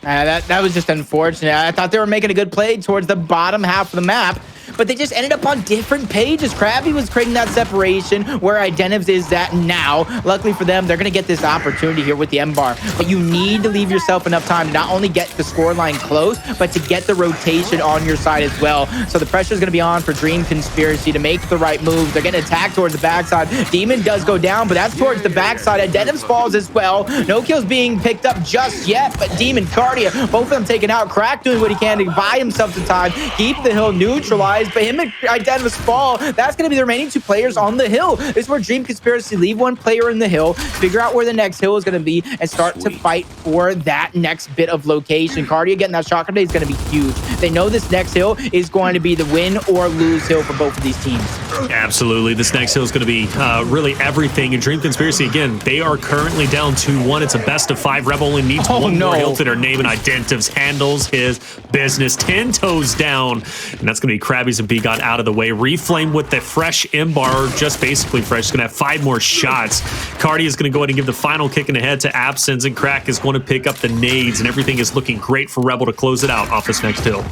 Speaker 2: That was just unfortunate. I thought they were making a good play towards the bottom half of the map, but they just ended up on different pages. Crabyy was creating that separation where Identivez is at now. Luckily for them, they're going to get this opportunity here with the M-bar. But you need to leave yourself enough time to not only get the scoreline close, but to get the rotation on your side as well. So the pressure is going to be on for Dream Conspiracy to make the right moves. They're getting attacked towards the backside. Demon does go down, but that's towards the backside. Identivez falls as well. No kills being picked up just yet, but Demon, Kardia, both of them taken out. Crack doing what he can to buy himself some time, keep the hill neutralized. But him and Identivez fall. That's going to be the remaining 2 players on the hill. This is where Dream Conspiracy leave 1 player in the hill, figure out where the next hill is going to be, and start to fight for that next bit of location. Kardia getting that shot today is going to be huge. They know this next hill is going to be the win or lose hill for both of these teams.
Speaker 1: Absolutely. This next hill is going to be really everything. And Dream Conspiracy, again, they are currently down 2-1. It's a best of 5. Rebel only needs one more hill to their name, and Identivez handles his business. 10 toes down. And that's going to be Crabyys and BGod out of the way. Reflame with the fresh M-bar, just basically fresh. He's going to have 5 more shots. Kardia is going to go ahead and give the final kick in the head to Absenz, and Crack is going to pick up the nades, and everything is looking great for Rebel to close it out off this next hill.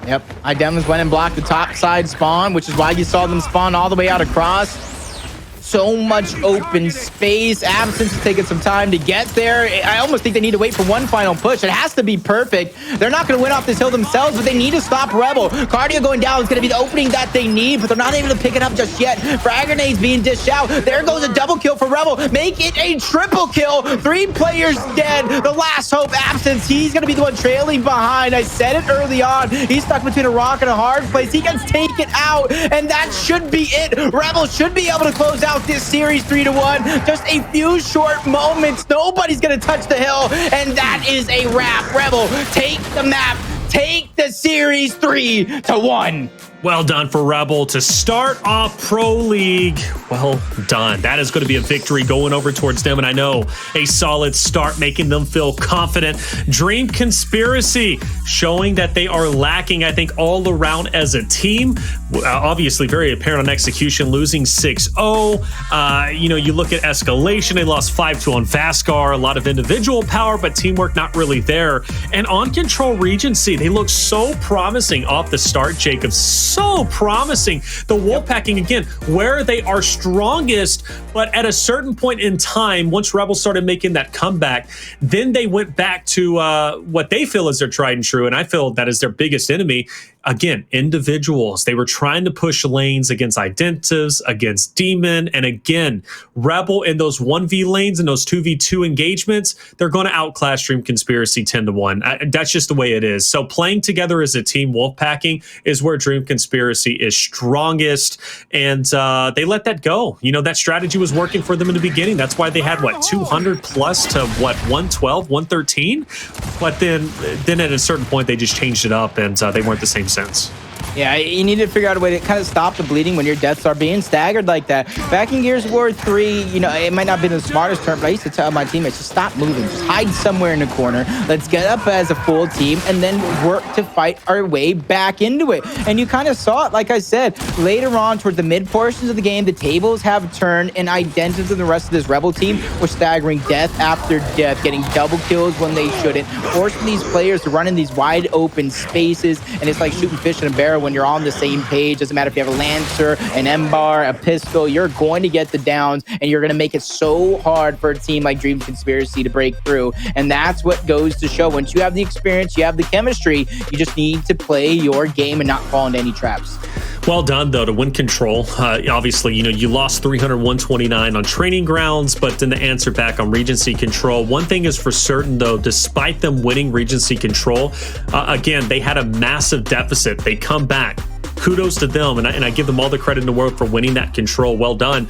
Speaker 2: Yep, Identivez went and blocked the top side spawn, which is why you saw them spawn all the way out across. So much open space. Absenz is taking some time to get there. I almost think they need to wait for one final push. It has to be perfect. They're not going to win off this hill themselves, but they need to stop Rebel. Kardia going down is going to be the opening that they need, but they're not able to pick it up just yet. Frag grenades being dished out. There goes a double kill for Rebel. Make it a triple kill. 3 players dead. The last hope, Absenz. He's going to be the one trailing behind. I said it early on. He's stuck between a rock and a hard place. He gets taken out, and that should be it. Rebel should be able to close out this series 3-1. Just a few short moments. Nobody's going to touch the hill, and that is a wrap. Rebel take the map take the series 3-1.
Speaker 1: Well done for Rebel to start off Pro League. Well done. That is going to be a victory going over towards them. And I know a solid start, making them feel confident. Dream Conspiracy showing that they are lacking, I think, all around as a team. Obviously, very apparent on execution, losing 6-0. You look at Escalation. They lost 5-2 on Vasgar. A lot of individual power, but teamwork not really there. And on Control Regency, they look so promising off the start, Jacob. So promising. The Wolfpacking, again, where they are strongest, but at a certain point in time, once Rebels started making that comeback, then they went back to what they feel is their tried and true, and I feel that is their biggest enemy. Again, individuals. They were trying to push lanes against Identivez, against Demon, and again, Rebel in those 1v lanes and those 2v2 engagements, they're going to outclass Dream Conspiracy 10-1. That's just the way it is. So playing together as a team, Wolfpacking, is where Dream Conspiracy is strongest, and they let that go. That strategy was working for them in the beginning. That's why they had, 200 plus to, 112, 113? But then at a certain point, they just changed it up, and they weren't the same sense.
Speaker 2: Yeah, you need to figure out a way to kind of stop the bleeding when your deaths are being staggered like that. Back in Gears of War 3, it might not be the smartest term, but I used to tell my teammates, just stop moving. Just hide somewhere in the corner. Let's get up as a full team and then work to fight our way back into it. And you kind of saw it, like I said, later on toward the mid portions of the game, the tables have turned, and Identivez and the rest of this Rebel team were staggering death after death, getting double kills when they shouldn't, forcing these players to run in these wide open spaces, and it's like shooting fish in a barrel when you're on the same page. Doesn't matter if you have a Lancer, an M-Bar, a pistol, you're going to get the downs, and you're going to make it so hard for a team like Dream Conspiracy to break through. And that's what goes to show. Once you have the experience, you have the chemistry, you just need to play your game and not fall into any traps.
Speaker 1: Well done, though, to win Control. Obviously, you lost 300-129 on Training Grounds, but then the answer back on Regency Control. One thing is for certain, though, despite them winning Regency Control, again, they had a massive deficit. They come back. Kudos to them, and I give them all the credit in the world for winning that Control. Well done.